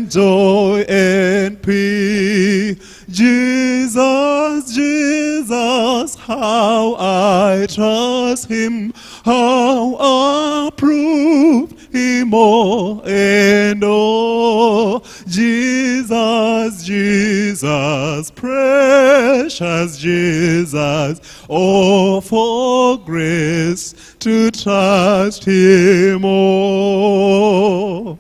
and joy and peace. Jesus, Jesus, how I trust him, how approve him more and oh, Jesus, Jesus, precious Jesus, oh, for grace to trust him more.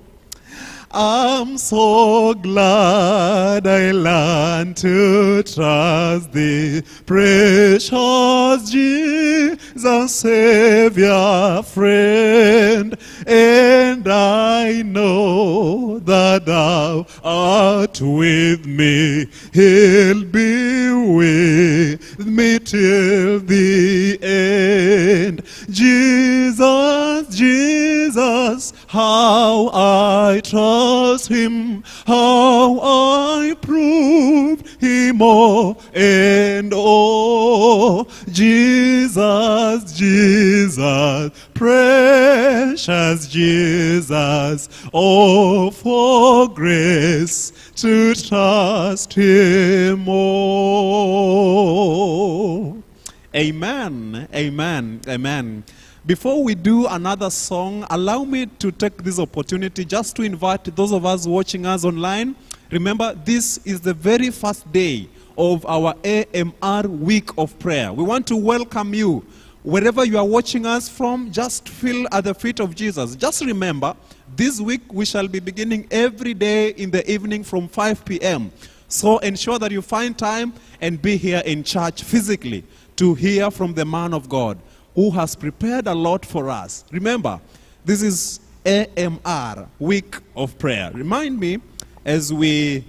I'm so glad I learned to trust thee, precious Jesus, Savior, friend, and I know that thou art with me. He'll be with me till the end. Jesus, Jesus, how I trust him, how I prove him more and oh, Jesus, Jesus, precious Jesus, oh, for grace to trust him more. Amen, amen, amen. Before we do another song, allow me to take this opportunity just to invite those of us watching us online. Remember, this is the very first day of our AMR week of prayer. We want to welcome you. Wherever you are watching us from, just feel at the feet of Jesus. Just remember, this week we shall be beginning every day in the evening from 5 p.m. So ensure that you find time and be here in church physically to hear from the man of God, who has prepared a lot for us. Remember, this is AMR, Week of Prayer. Remind me as we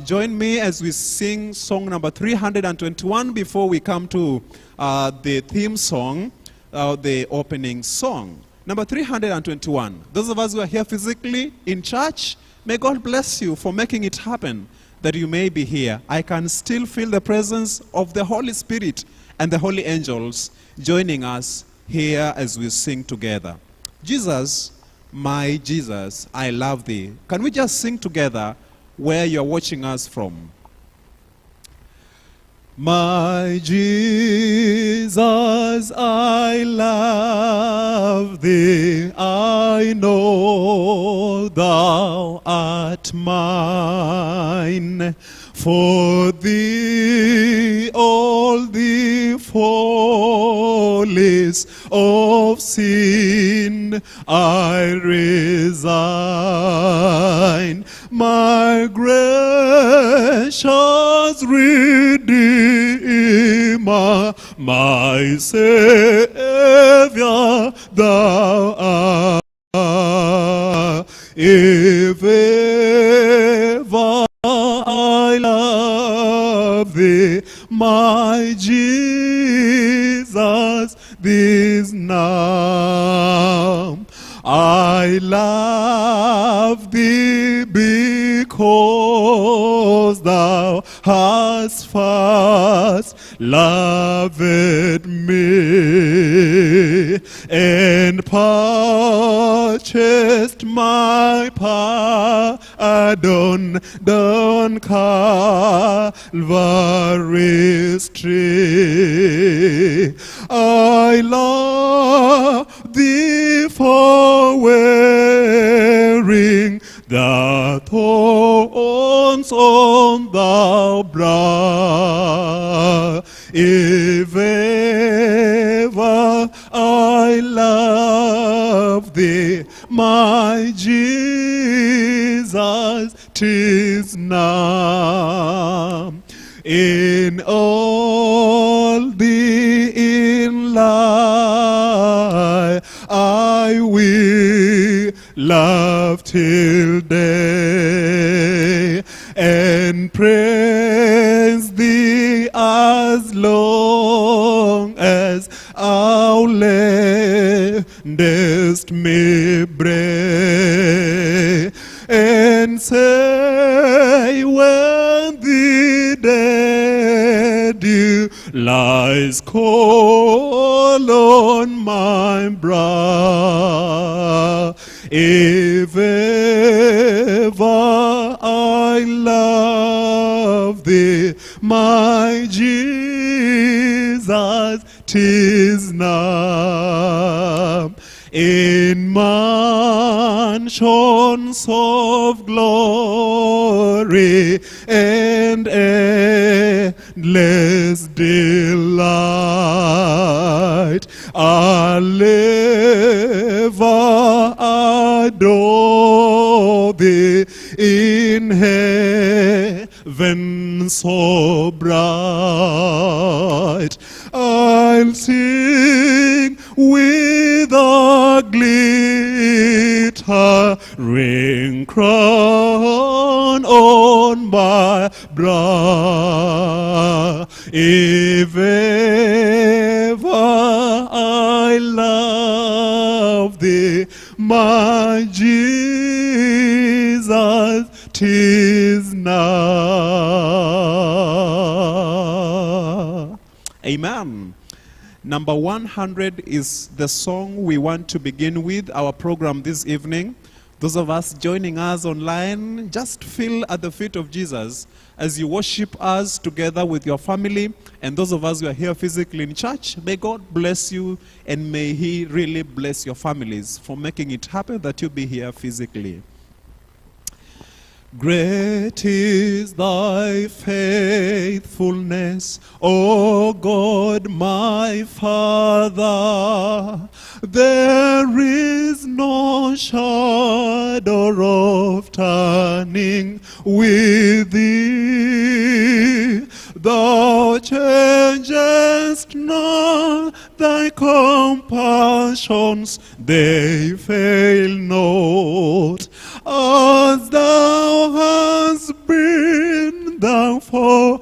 join me as we sing song number 321 before we come to the theme song, the opening song. Number 321. Those of us who are here physically in church, may God bless you for making it happen that you may be here. I can still feel the presence of the Holy Spirit and the holy angels joining us here as we sing together. Jesus, my Jesus, I love thee. Can we just sing together where you're watching us from? My Jesus, I love thee. I know thou art mine. For thee all the follies of sin I resign. My gracious Redeemer, my Savior, thou art. If ever I love thee, my Jesus, this now. I love thee because thou hast first loved me and purchased my pardon down Calvary's tree. I love thee for wearing the thorns on the brow. If ever I love thee, my Jesus, 'tis now. In all the in life I will love till day and praise thee as long as thou lendest me breath, and say when the dead dew lies cold on my brow, if ever I love thee, my Jesus, 'tis now. In mansions of glory and endless delight, I'll ever adore thee in heaven so bright. I'll sing with a glittering crown on my brow. If ever I love thee, my Jesus, 'tis now. Amen. Number 100 is the song we want to begin with our program this evening. Those of us joining us online, just feel at the feet of Jesus as you worship us together with your family. And those of us who are here physically in church, may God bless you and may He really bless your families for making it happen that you be here physically. Great is thy faithfulness, O God my Father. There is no shadow of turning with thee. Thou changest not, thy compassions, they fail not. As thou hast been, thou forever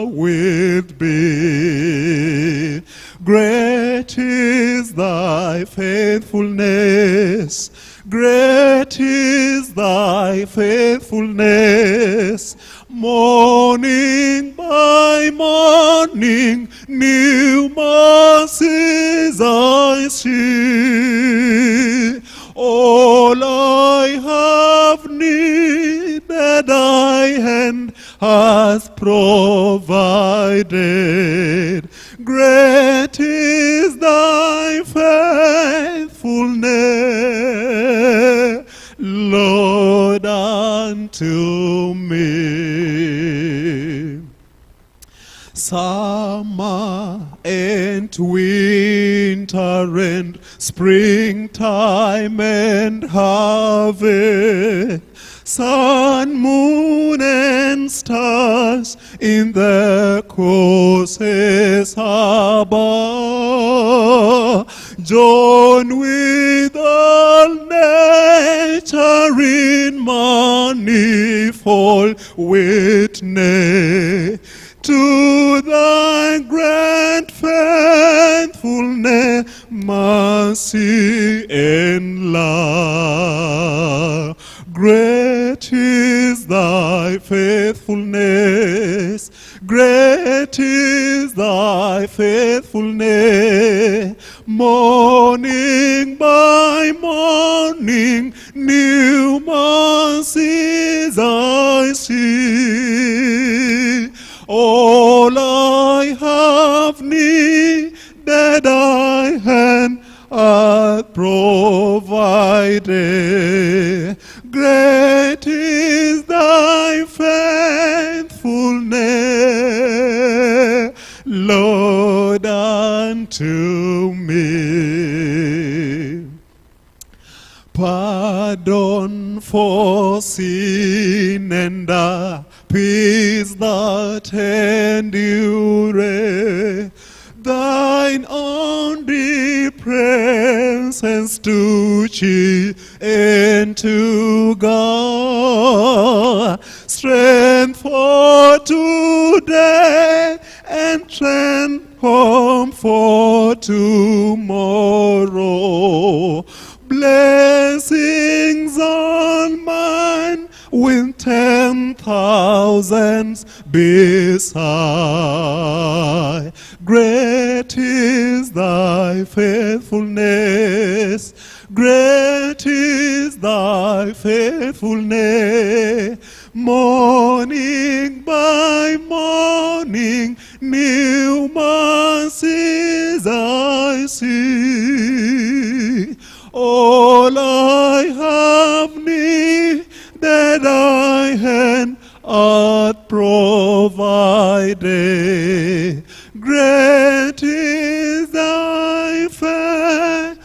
wilt be. Great is thy faithfulness, great is thy faithfulness. Morning by morning, new mercies I see. All I have needed, thy hand has provided. Great is thy faithfulness, Lord, unto me. Summer and winter and springtime and harvest, sun, moon, and stars in their courses above, join with all nature in manifold witness to thy great faithfulness, mercy, and love. Great is thy faithfulness, great is thy faithfulness. Morning by morning, new mercies I see. All I have needed, thy hand hath provided. Great is thy faithfulness, Lord, unto me. Pardon for sin and peace that endureth, thine only presence to cheer and to guard, strength for today and strength home for tomorrow. Blessings on mine with 10,000s beside. Great is thy faithfulness, Great is thy faithfulness. Morning by morning, new mercies I see. All I have needed thy hand hath provided. Great is thy faithfulness,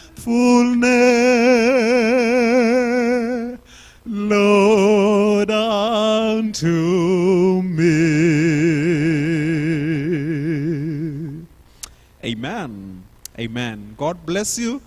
Lord, unto me. Amen. Amen. God bless you.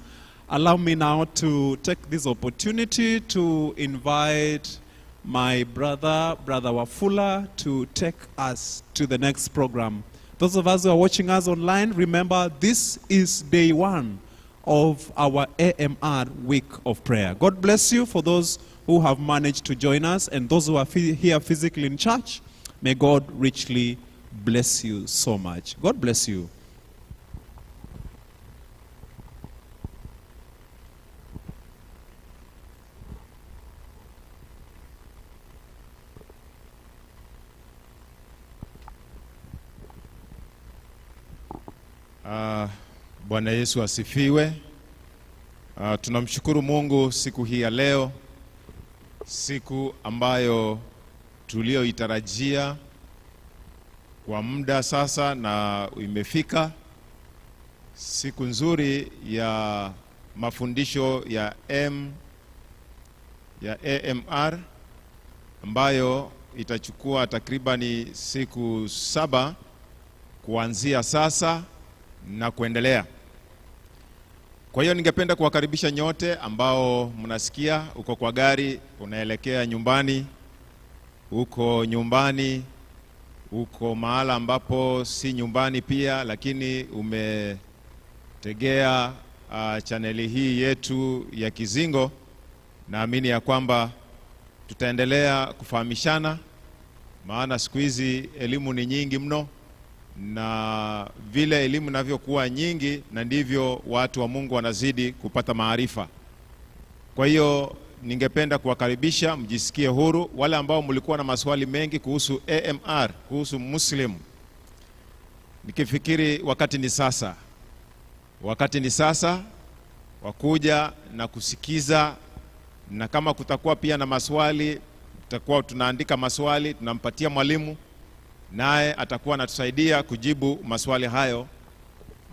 Allow me now to take this opportunity to invite my brother Wafula, to take us to the next program. Those of us who are watching us online, remember this is day 1 of our AMR week of prayer. God bless you for those who have managed to join us, and those who are here physically in church. May God richly bless you so much. God bless you. Bwana Yesu asifiwe. Tunamshukuru Mungu siku hii ya leo, siku ambayo tulioitarajia kwa muda sasa na imefika. Siku nzuri ya mafundisho ya AMR ambayo itachukua takribani siku 7 kuanzia sasa na kuendelea. Kwa hiyo ningependa kuwakaribisha nyote ambao mnasikia uko kwa gari unaelekea nyumbani, uko nyumbani, uko mahala ambapo si nyumbani pia, lakini umetegea chaneli hii yetu ya Kizingo. Naamini ya kwamba tutaendelea kufahamishana, maana siku hizi elimu ni nyingi mno, na vile elimu inavyokuwa nyingi na ndivyo watu wa Mungu wanazidi kupata maarifa. Kwa hiyo ningependa kuwakaribisha mjisikie huru. Wale ambao mlikuwa na maswali mengi kuhusu AMR, kuhusu Muslim, nikifikiri wakati ni sasa. Wakati ni sasa wakuja na kusikiza, na kama kutakuwa pia na maswali, tutakuwa tunaandika maswali, tunampatia mwalimu, naye atakuwa anatusaidia kujibu maswali hayo.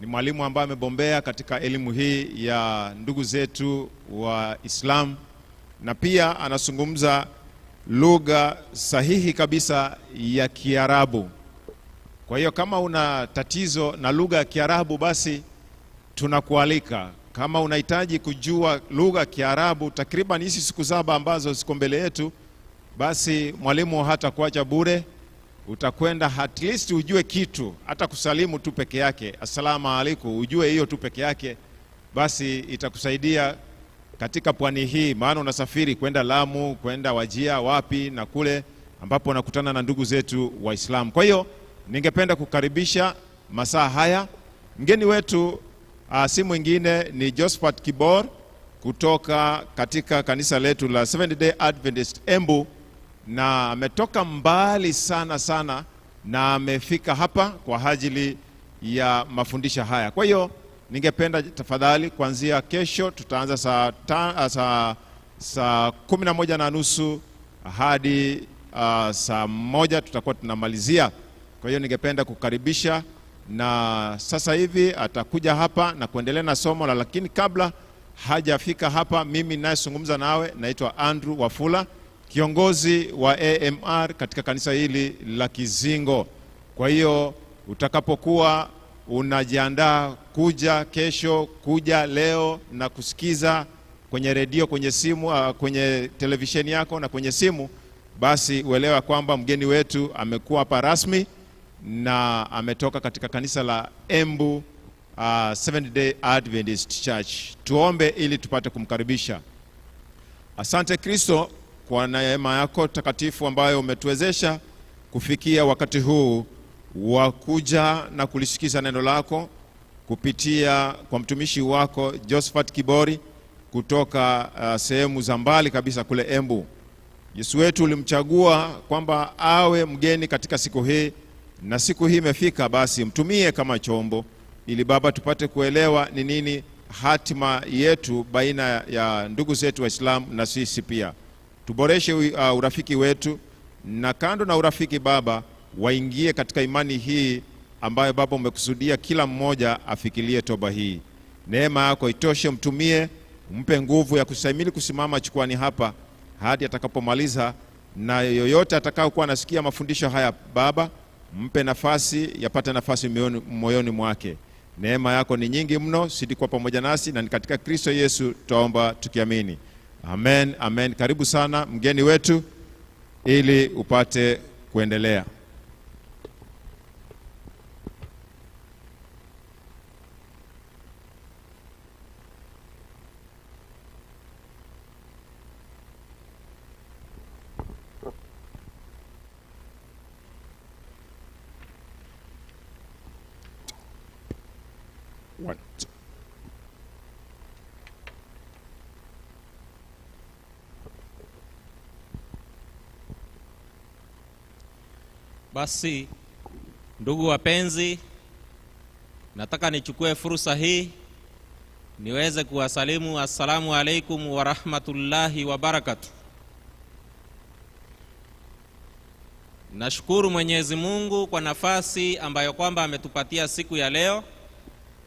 Ni mwalimu ambaye amebombea katika elimu hii ya ndugu zetu wa Islam, na pia anazungumza lugha sahihi kabisa ya Kiarabu. Kwa hiyo kama una tatizo na lugha ya Kiarabu, basi tunakualika. Kama unahitaji kujua lugha ya Kiarabu takriban hizi siku 7 ambazo ziko mbele yetu, basi mwalimu hata kuacha bure. Utakwenda at least ujue kitu, hata kusalimu tu peke yake, assalamu alaikum, ujue hiyo tu peke yake, basi itakusaidia katika pwani hii. Maana unasafiri kwenda Lamu, kwenda Wajia, wapi na kule, ambapo unakutana na ndugu zetu Waislamu. Kwa hiyo ningependa kukaribisha masaa haya. Mgeni wetu si mwingine ni Josephat Kibor kutoka katika kanisa letu la Seventh Day Adventist Embu, na ametoka mbali sana na amefika hapa kwa ajili ya mafundisho haya. Kwa hiyo ningependa tafadhali, kuanzia kesho tutaanza saa 11:30 hadi saa 1 tutakuwa tunamalizia. Kwa hiyo ningependa kukaribisha, na sasa hivi atakuja hapa na kuendelea na somo. Lakini kabla hajafika hapa, mimi ninayezungumza nawe naitwa Andrew Wafula, kiongozi wa AMR katika kanisa hili la Kizingo. Kwa hiyo utakapokuwa unajiandaa kuja kesho, kuja leo na kusikiza kwenye redio, kwenye simu, kwenye televisheni yako na kwenye simu, basi uelewa kwamba mgeni wetu amekuwa hapa rasmi na ametoka katika kanisa la Embu Seventh Day Adventist Church. Tuombe ili tupate kumkaribisha. Asante Kristo kwa neema yako takatifu ambayo umetuwezesha kufikia wakati huu wa kuja na kulisikiza neno lako kupitia kwa mtumishi wako Josephat Kibori. kutoka sehemu za mbali kabisa kule Embu. Yesu wetu ulimchagua kwamba awe mgeni katika siku hii, na siku hii imefika, basi mtumie kama chombo ili Baba tupate kuelewa ni nini hatima yetu baina ya ndugu zetu Waislamu na sisi pia. Tuboreshe urafiki wetu, na kando na urafiki Baba, waingie katika imani hii ambayo Baba umekusudia kila mmoja afikirie toba hii. Neema yako itoshe, mtumie, mpe nguvu ya kustahimili kusimama chukwani hapa hadi atakapomaliza, na yoyote atakao kuwa anasikia mafundisho haya Baba, mpe nafasi, yapate nafasi moyoni mwake. Neema yako ni nyingi mno, zidi kuwa pamoja nasi, na ni katika Kristo Yesu tuomba tukiamini. Amen, amen. Karibu sana mgeni wetu ili upate kuendelea. Basi ndugu wapenzi, nataka nichukue fursa hii niweze kuwasalimu assalamu alaikum wa rahmatullahi wa barakatuh. Nashukuru Mwenyezi Mungu kwa nafasi ambayo kwamba ametupatia siku ya leo,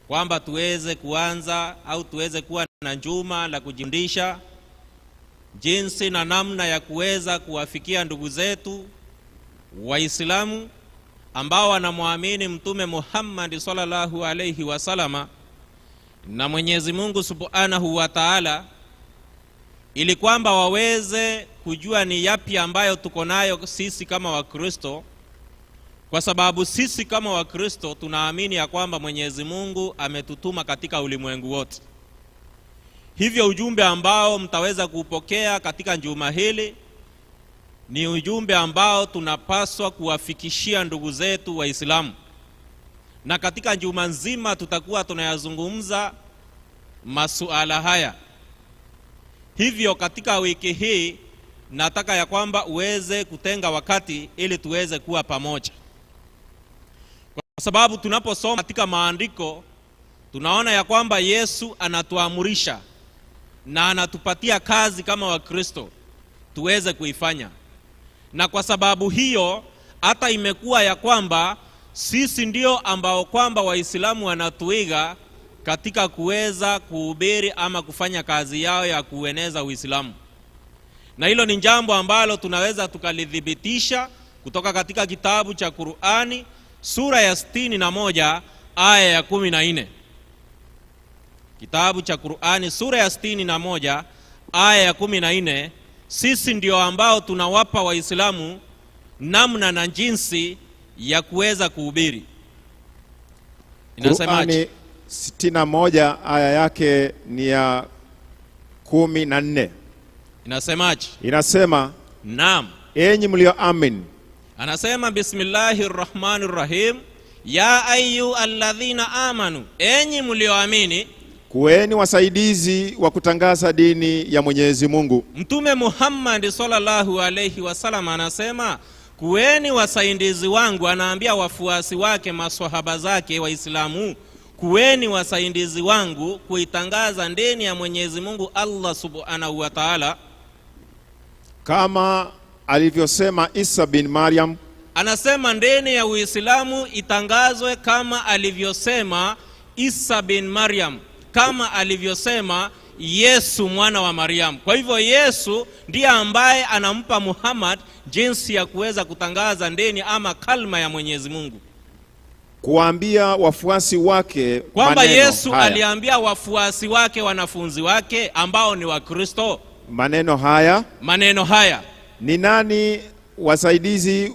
kwamba tuweze kuanza au tuweze kuwa na juma la kujifundisha jinsi na namna ya kuweza kuwafikia ndugu zetu Waislamu ambao wanamwamini Mtume Muhammad sallallahu alayhi wasallama na Mwenyezi Mungu subhanahu wa ta'ala, ili kwamba waweze kujua ni yapi ambayo tuko nayo sisi kama Wakristo, kwa sababu sisi kama Wakristo tunaamini ya kwamba Mwenyezi Mungu ametutuma katika ulimwengu wote. Hivyo ujumbe ambao mtaweza kupokea katika juma hili ni ujumbe ambao tunapaswa kuwafikishia ndugu zetu Waislamu, na katika juma nzima tutakuwa tunayazungumza masuala haya. Hivyo katika wiki hii nataka ya kwamba uweze kutenga wakati ili tuweze kuwa pamoja, kwa sababu tunaposoma katika maandiko tunaona ya kwamba Yesu anatuamurisha na anatupatia kazi kama Wakristo tuweze kuifanya. Na kwa sababu hiyo hata imekuwa ya kwamba sisi ndio ambao kwamba Waislamu wanatuiga katika kuweza kuhubiri ama kufanya kazi yao ya kueneza Uislamu. Na hilo ni jambo ambalo tunaweza tukalidhibitisha kutoka katika kitabu cha Qur'ani sura ya 61 aya ya 14. Kitabu cha Qur'ani sura ya 61 aya ya 14. Sisi ndio ambao tunawapa Waislamu namna na jinsi ya kuweza kuhubiri. Inasemaje? 61 aya yake ni ya 14. Inasemaje? Inasema, naam, enyi mlioamini. Anasema bismillahirrahmanirrahim, ya ayyuhalladhina amanu, enyi mlioamini, kuweni wasaidizi wa kutangaza dini ya Mwenyezi Mungu. Mtume Muhammad sallallahu alayhi wasallam anasema kuweni wasaidizi wangu, anaambia wafuasi wake, maswahaba zake Waislamu, kuweni wasaidizi wangu kuitangaza dini ya Mwenyezi Mungu Allah subhanahu wa ta'ala, kama alivyosema Isa bin Maryam. Anasema dini ya Uislamu itangazwe kama alivyosema Isa bin Maryam, kama alivyosema Yesu mwana wa Maryam. Kwa hivyo Yesu ndiye ambaye anampa Muhammad jinsi ya kuweza kutangaza dini ama kalma ya Mwenyezi Mungu, kuambia wafuasi wake kwamba Yesu haya. Aliambia wafuasi wake, wanafunzi wake ambao ni Wakristo, maneno haya. Ni nani wasaidizi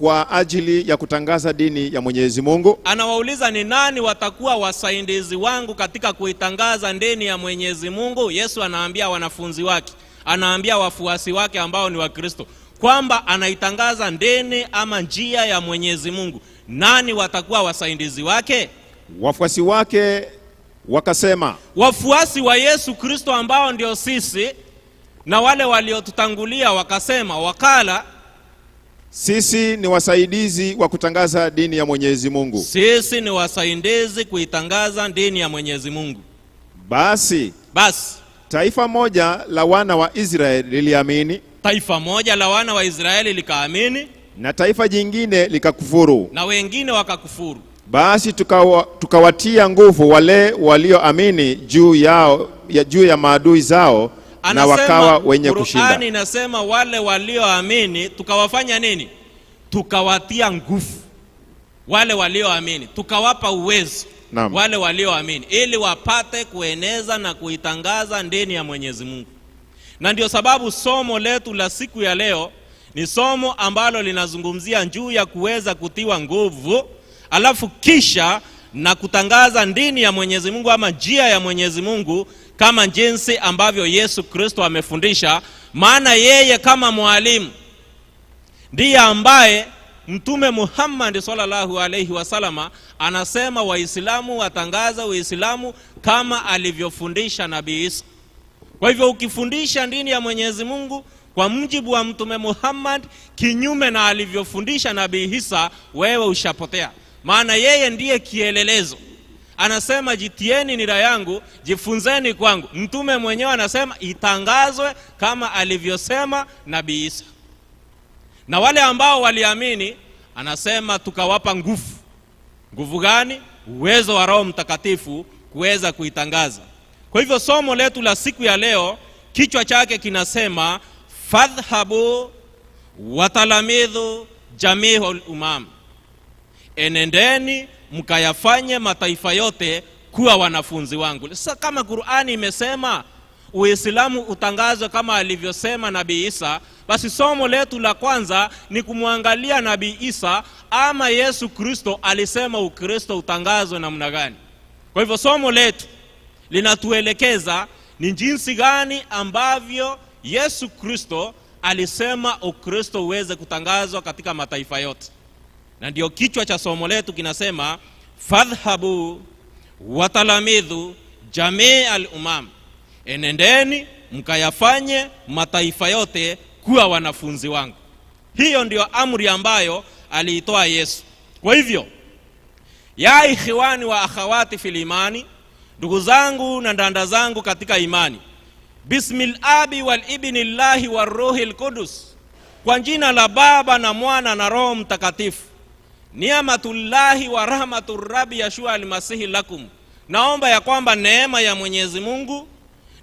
kwa ajili ya kutangaza dini ya Mwenyezi Mungu? Anawauliza ni nani watakuwa wasaidizi wangu katika kuitangaza dini ya Mwenyezi Mungu. Yesu anaambia wanafunzi wake, anaambia wafuasi wake ambao ni Wakristo kwamba anaitangaza dini ama njia ya Mwenyezi Mungu. Nani watakuwa wasaidizi wake? Wafuasi wake wakasema, wafuasi wa Yesu Kristo ambao ndio sisi na wale waliotutangulia wakasema, wakala, sisi ni wasaidizi wa kutangaza dini ya Mwenyezi Mungu. Sisi ni wasaidizi kuitangaza dini ya Mwenyezi Mungu. Basi taifa moja la wana wa Israeli liliamini, taifa moja la wana wa Israeli likaamini, na taifa jingine likakufuru, na wengine wakakufuru. Basi tukawatia nguvu wale walioamini juu ya maadui zao, na wakawa wenye kushinda. Qur'ani inasema wale walioamini tukawafanya nini? Tukawatia nguvu wale walioamini, tukawapa uwezo wale walioamini, ili wapate kueneza na kuitangaza dini ya Mwenyezi Mungu. Na ndio sababu somo letu la siku ya leo ni somo ambalo linazungumzia juu ya kuweza kutiwa nguvu, alafu kisha na kutangaza dini ya Mwenyezi Mungu ama njia ya Mwenyezi Mungu kama jinsi ambavyo Yesu Kristo amefundisha. Maana yeye kama mwalimu ndiye ambaye Mtume Muhammad sallallahu alayhi wasallama anasema Waislamu watangaza Uislamu kama alivyofundisha Nabii Isa. Kwa hivyo ukifundisha dini ya Mwenyezi Mungu kwa mujibu wa Mtume Muhammad kinyume na alivyofundisha Nabii Isa, wewe ushapotea. Maana yeye ndiye kielelezo. Anasema jitieni nira yangu, jifunzeni kwangu. Mtume mwenyewe anasema itangazwe kama alivyosema Nabii Isa. Na wale ambao waliamini anasema tukawapa nguvu. Nguvu gani? Uwezo wa Roho Mtakatifu kuweza kuitangaza. Kwa hivyo somo letu la siku ya leo kichwa chake kinasema fadhhabu watalamidhu jami'ul umam, enendeni mkayafanye mataifa yote kuwa wanafunzi wangu. Sasa kama Qur'ani imesema Uislamu utangazwe kama alivyosema Nabii Isa, basi somo letu la kwanza ni kumwangalia Nabii Isa ama Yesu Kristo alisema Ukristo utangazwe namna gani. Kwa hivyo somo letu linatuelekeza ni jinsi gani ambavyo Yesu Kristo alisema Ukristo uweze kutangazwa katika mataifa yote. Na ndio kichwa cha somo letu kinasema fadhhabu watalamidhu jami'al umam, enendeni mkayafanye mataifa yote kuwa wanafunzi wangu. Hiyo ndio amri ambayo aliitoa Yesu. Kwa hivyo ya ikhwani wa akhawati fil imani, ndugu zangu na dada zangu katika imani, bismil abi wal ibnillahi war ruhil qudus, kwa jina la Baba na Mwana na Roho Mtakatifu. Ni'matullahi wa rahmatur rabbi Yeshua al-Masih lakum, naomba ya kwamba neema ya Mwenyezi Mungu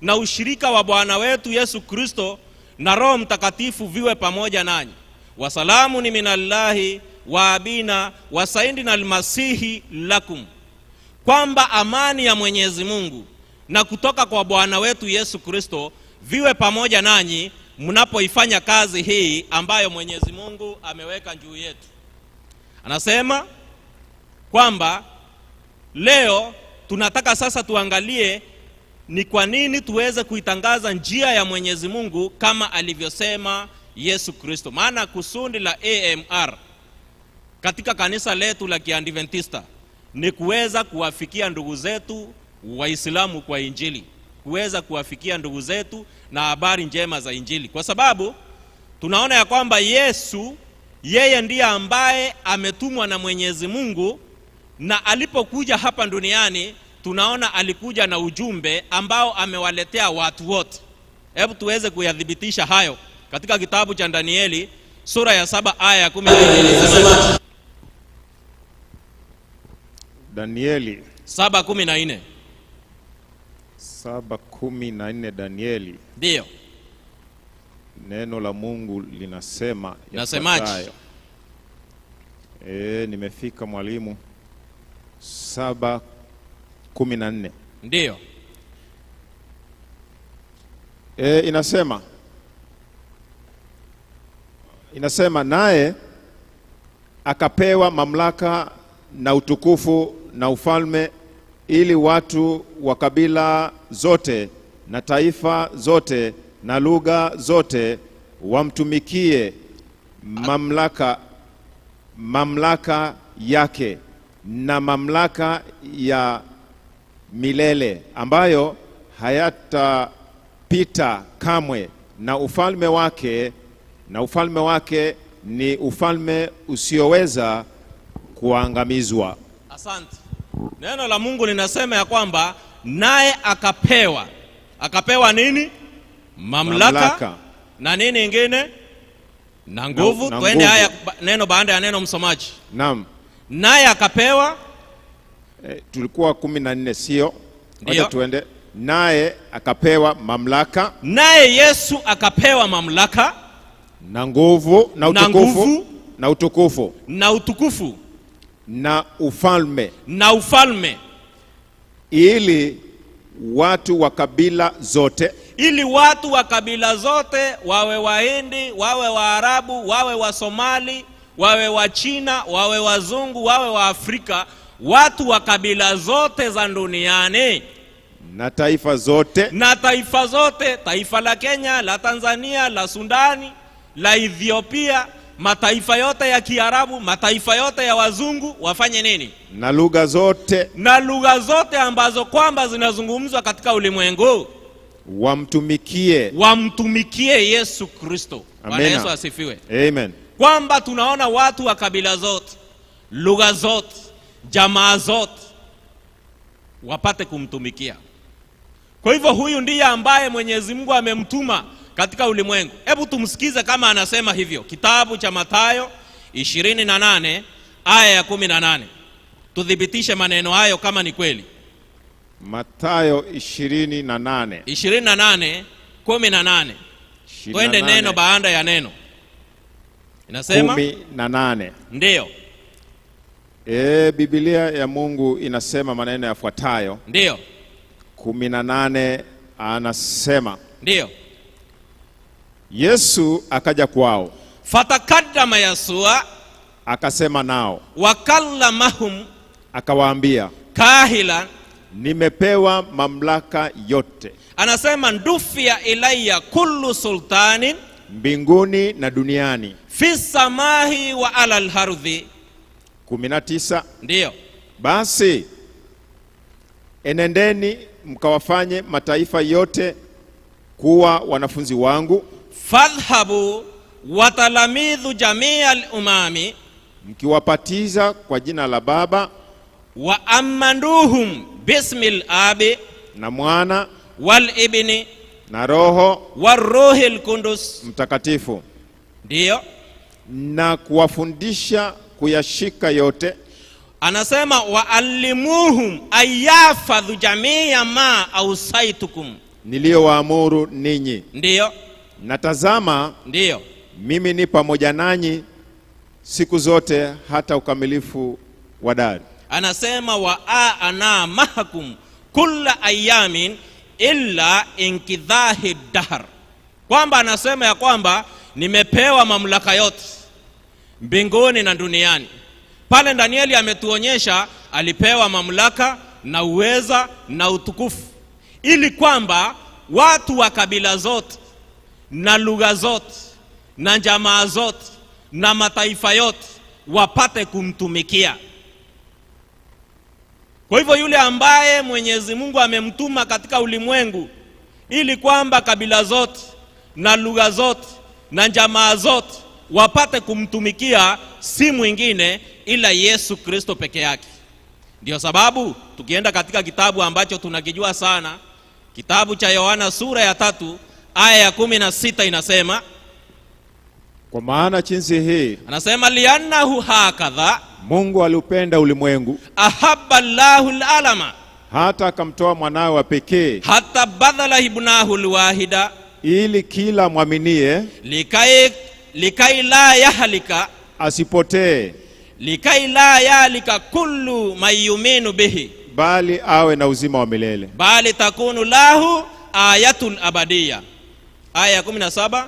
na ushirika wa Bwana wetu Yesu Kristo na Roho Mtakatifu viwe pamoja nanyi. Wasalamu ni minallahi wa abina wa sayyidina al-Masih lakum, kwamba amani ya Mwenyezi Mungu na kutoka kwa Bwana wetu Yesu Kristo viwe pamoja nanyi mnapoifanya kazi hii ambayo Mwenyezi Mungu ameweka juu yetu. Anasema kwamba leo tunataka sasa tuangalie ni kwa nini tuweze kuitangaza njia ya Mwenyezi Mungu kama alivyosema Yesu Kristo. Maana kusudi la AMR katika kanisa letu la Kiadventista ni kuweza kuwafikia ndugu zetu Waislamu kwa Injili, kuweza kuwafikia ndugu zetu na habari njema za Injili, kwa sababu tunaona ya kwamba Yesu yeye ndiye ambaye ametumwa na Mwenyezi Mungu, na alipokuja hapa duniani tunaona alikuja na ujumbe ambao amewaletea watu wote. Hebu tuweze kuyadhibitisha hayo katika kitabu cha Danieli sura ya 7 aya ya 14. Danieli 7:14. 7:14 Danieli. Ndio. Neno la Mungu linasema nasemaje? Nimefika mwalimu. 7:14. Ndio. Inasema naye akapewa mamlaka na utukufu na ufalme, ili watu wa kabila zote na taifa zote na lugha zote wamtumikie. Mamlaka yake na mamlaka milele ambayo hayatapita kamwe, na ufalme wake ni ufalme usioweza kuangamizwa. Asante. Neno la Mungu linasema ya kwamba naye akapewa nini? Mamlaka. Na nini ingine? Na nguvu. Twende haya neno baada ya neno, msomaji. Naam. Naye akapewa, tulikuwa 14 sio? Wacha tuende. Naye akapewa mamlaka. Naye Yesu akapewa mamlaka na nguvu na utukufu na utukufu na ufalme ili watu wa kabila zote, wawe Wahindi, wawe Waarabu, wawe wa Somali, wawe wa China, wawe wazungu, wawe wa Afrika, watu wa kabila zote za duniani na taifa zote, taifa la Kenya, la Tanzania, la Sudani, la Ethiopia, mataifa yote ya Kiarabu, mataifa yote ya wazungu, wafanye nini? Na lugha zote ambazo kwamba zinazungumzwa katika ulimwengu, wamtumikie Yesu Kristo. Bwana Yesu asifiwe. Amen. Kwamba tunaona watu wa kabila zote, lugha zote, jamaa zote wapate kumtumikia. Kwa hivyo huyu ndiye ambaye Mwenyezi Mungu amemtuma katika ulimwengu. Hebu tumsikize kama anasema hivyo. Kitabu cha Mathayo 28 aya ya 18. Tudhibitishe maneno hayo kama ni kweli. Mathayo 28:18. Twende neno baada ya neno. Inasema 18. Ndio. Biblia ya Mungu inasema maneno yafuatayo. Ndio. 18 anasema. Ndio. Yesu akaja kwao. Fatakaddama Yasua, akasema nao. Wakallamahum, akawaambia. Kahila, nimepewa mamlaka yote. Anasema ndufia ilayya kullu sultanin, mbinguni na duniani, fi samahi wa alal ardhi. 19. Ndio. Basi enendeni mkawafanye mataifa yote kuwa wanafunzi wangu. Fadhhabu watalamidhu jami'al umami, mkiwapatiza kwa jina la Baba, wa amanduhum bismil abi, na Mwana, wal ibni, na Roho, waruhil kundus, Mtakatifu. Ndio. Na kuwafundisha kuyashika yote. Anasema wa'allimuhum ayyafadhu jami'a ma ausaitukum, niliyowaamuru ninyi. Ndio. Natazama, ndio, mimi ni pamoja nanyi siku zote hata ukamilifu wa dari. Anasema wa ana mahakum kulla ayamin illa inkidhahi dahr, kwamba anasema ya kwamba nimepewa mamlaka yote mbinguni na duniani. Pale Danieli ametuonyesha alipewa mamlaka na uweza na utukufu, ili kwamba watu wa kabila zote na lugha zote na jamaa zote na mataifa yote wapate kumtumikia. Kwa hivyo yule ambaye Mwenyezi Mungu amemtuma katika ulimwengu, ili kwamba kabila zote na lugha zote na jamaa zote wapate kumtumikia, si mwingine ila Yesu Kristo peke yake. Ndio sababu tukienda katika kitabu ambacho tunakijua sana, kitabu cha Yohana sura ya 3 aya ya 16 inasema, kwa maana jinsi hii, anasema liannahu hakadha, Mungu aliupenda ulimwengu, ahabba Allahu alama, hata akamtoa mwanawe wa pekee, hata badala ibnahu alwahida, ili kila mwaminie likai la yahlika, asipotee, likai la yahlika kullu mayuminu bihi, bali awe na uzima wa milele, bali takunu lahu ayatul abadiyya. Aya 17.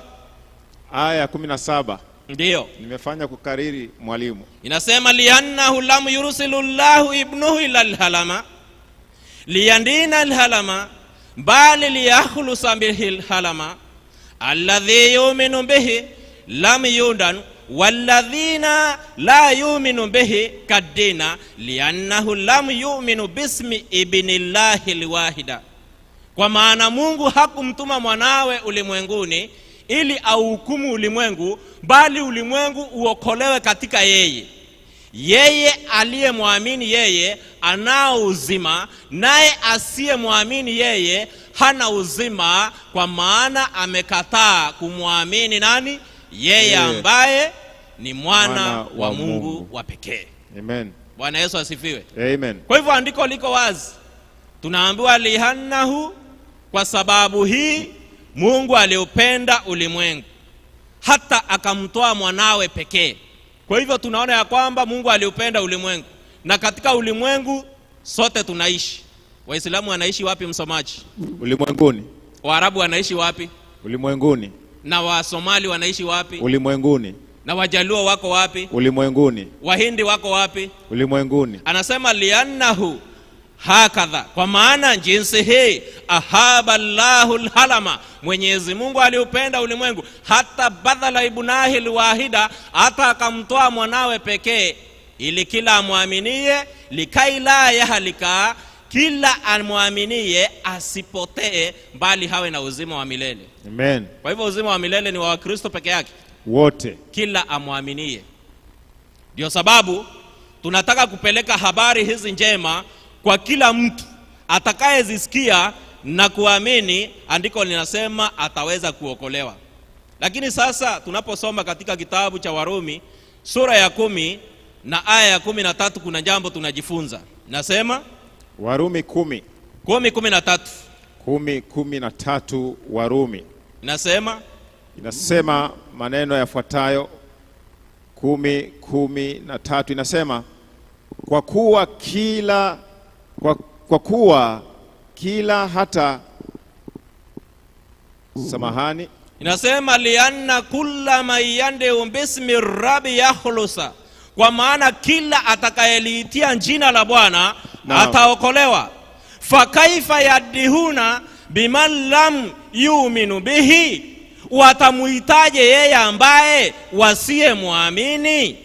Aya 17. Ndio. Nimefanya kukariri mwalimu. Inasema liannahu lam yursilullahu ibnuhu ila alhalama liyandina alhalama, bali liyakhlusa bihi alhalama alladhi yu'minu bihi lam yundan walladhina la yu'minu bihi kadina liannahu lam yu'minu bismi ibnillahi alwahida. Kwa maana Mungu hakumtuma mwanawe ulimwenguni ili auhukumu ulimwengu, bali ulimwengu uokolewe katika yeye. Yeye aliyemwamini yeye anao uzima, naye asiyemwamini yeye hana uzima, kwa maana amekataa kumwamini nani? Yeye ambaye ni mwana wa Mungu wa pekee. Amen. Bwana Yesu asifiwe. Amen. Kwa hivyo andiko liko wazi. Tunaambiwa lihannahu, kwa sababu hii Mungu aliupenda ulimwengu hata akamtoa mwanawe pekee. Kwa hivyo tunaona ya kwamba Mungu aliupenda ulimwengu, na katika ulimwengu sote tunaishi. Waislamu wanaishi wapi, msomaji? Ulimwenguni. Waarabu wanaishi wapi? Ulimwenguni. Na Wasomali wanaishi wapi? Ulimwenguni. Na Wajaluo wako wapi? Ulimwenguni. Wahindi wako wapi? Ulimwenguni. Anasema liannahu hakadha, kwa maana jinsi hii ahaba Allahu alhalama, Mwenyezi Mungu aliupenda ulimwengu hata badala ibnahi alwahida, hata akamtoa mwanawe pekee, ili kila amwaminie likai la yahalika, kila amwaminie asipotee, bali hawe na uzima wa milele. Amen. Kwa hivyo uzima wa milele ni wa Wakristo peke yake? Wote. Kila amwaminie. Ndio sababu tunataka kupeleka habari hizi njema kwa kila mtu atakayezisikia na kuamini. Andiko linasema ataweza kuokolewa. Lakini sasa tunaposoma katika kitabu cha Warumi sura ya 10 na aya ya 13, kuna jambo tunajifunza. Nasema Warumi 10. 10:13. 10:13 Warumi. Inasema maneno yafuatayo. 10:13 inasema, kwa kuwa kila hata samahani. Inasema lianna kulla man yandu bismi rabbi yakhlusa, kwa maana kila atakayeliitia jina la Bwana ataokolewa. Fakaifa yadihuna biman lam yu'minu bihi, watamuitaje yeye ambaye wasiyemwamini?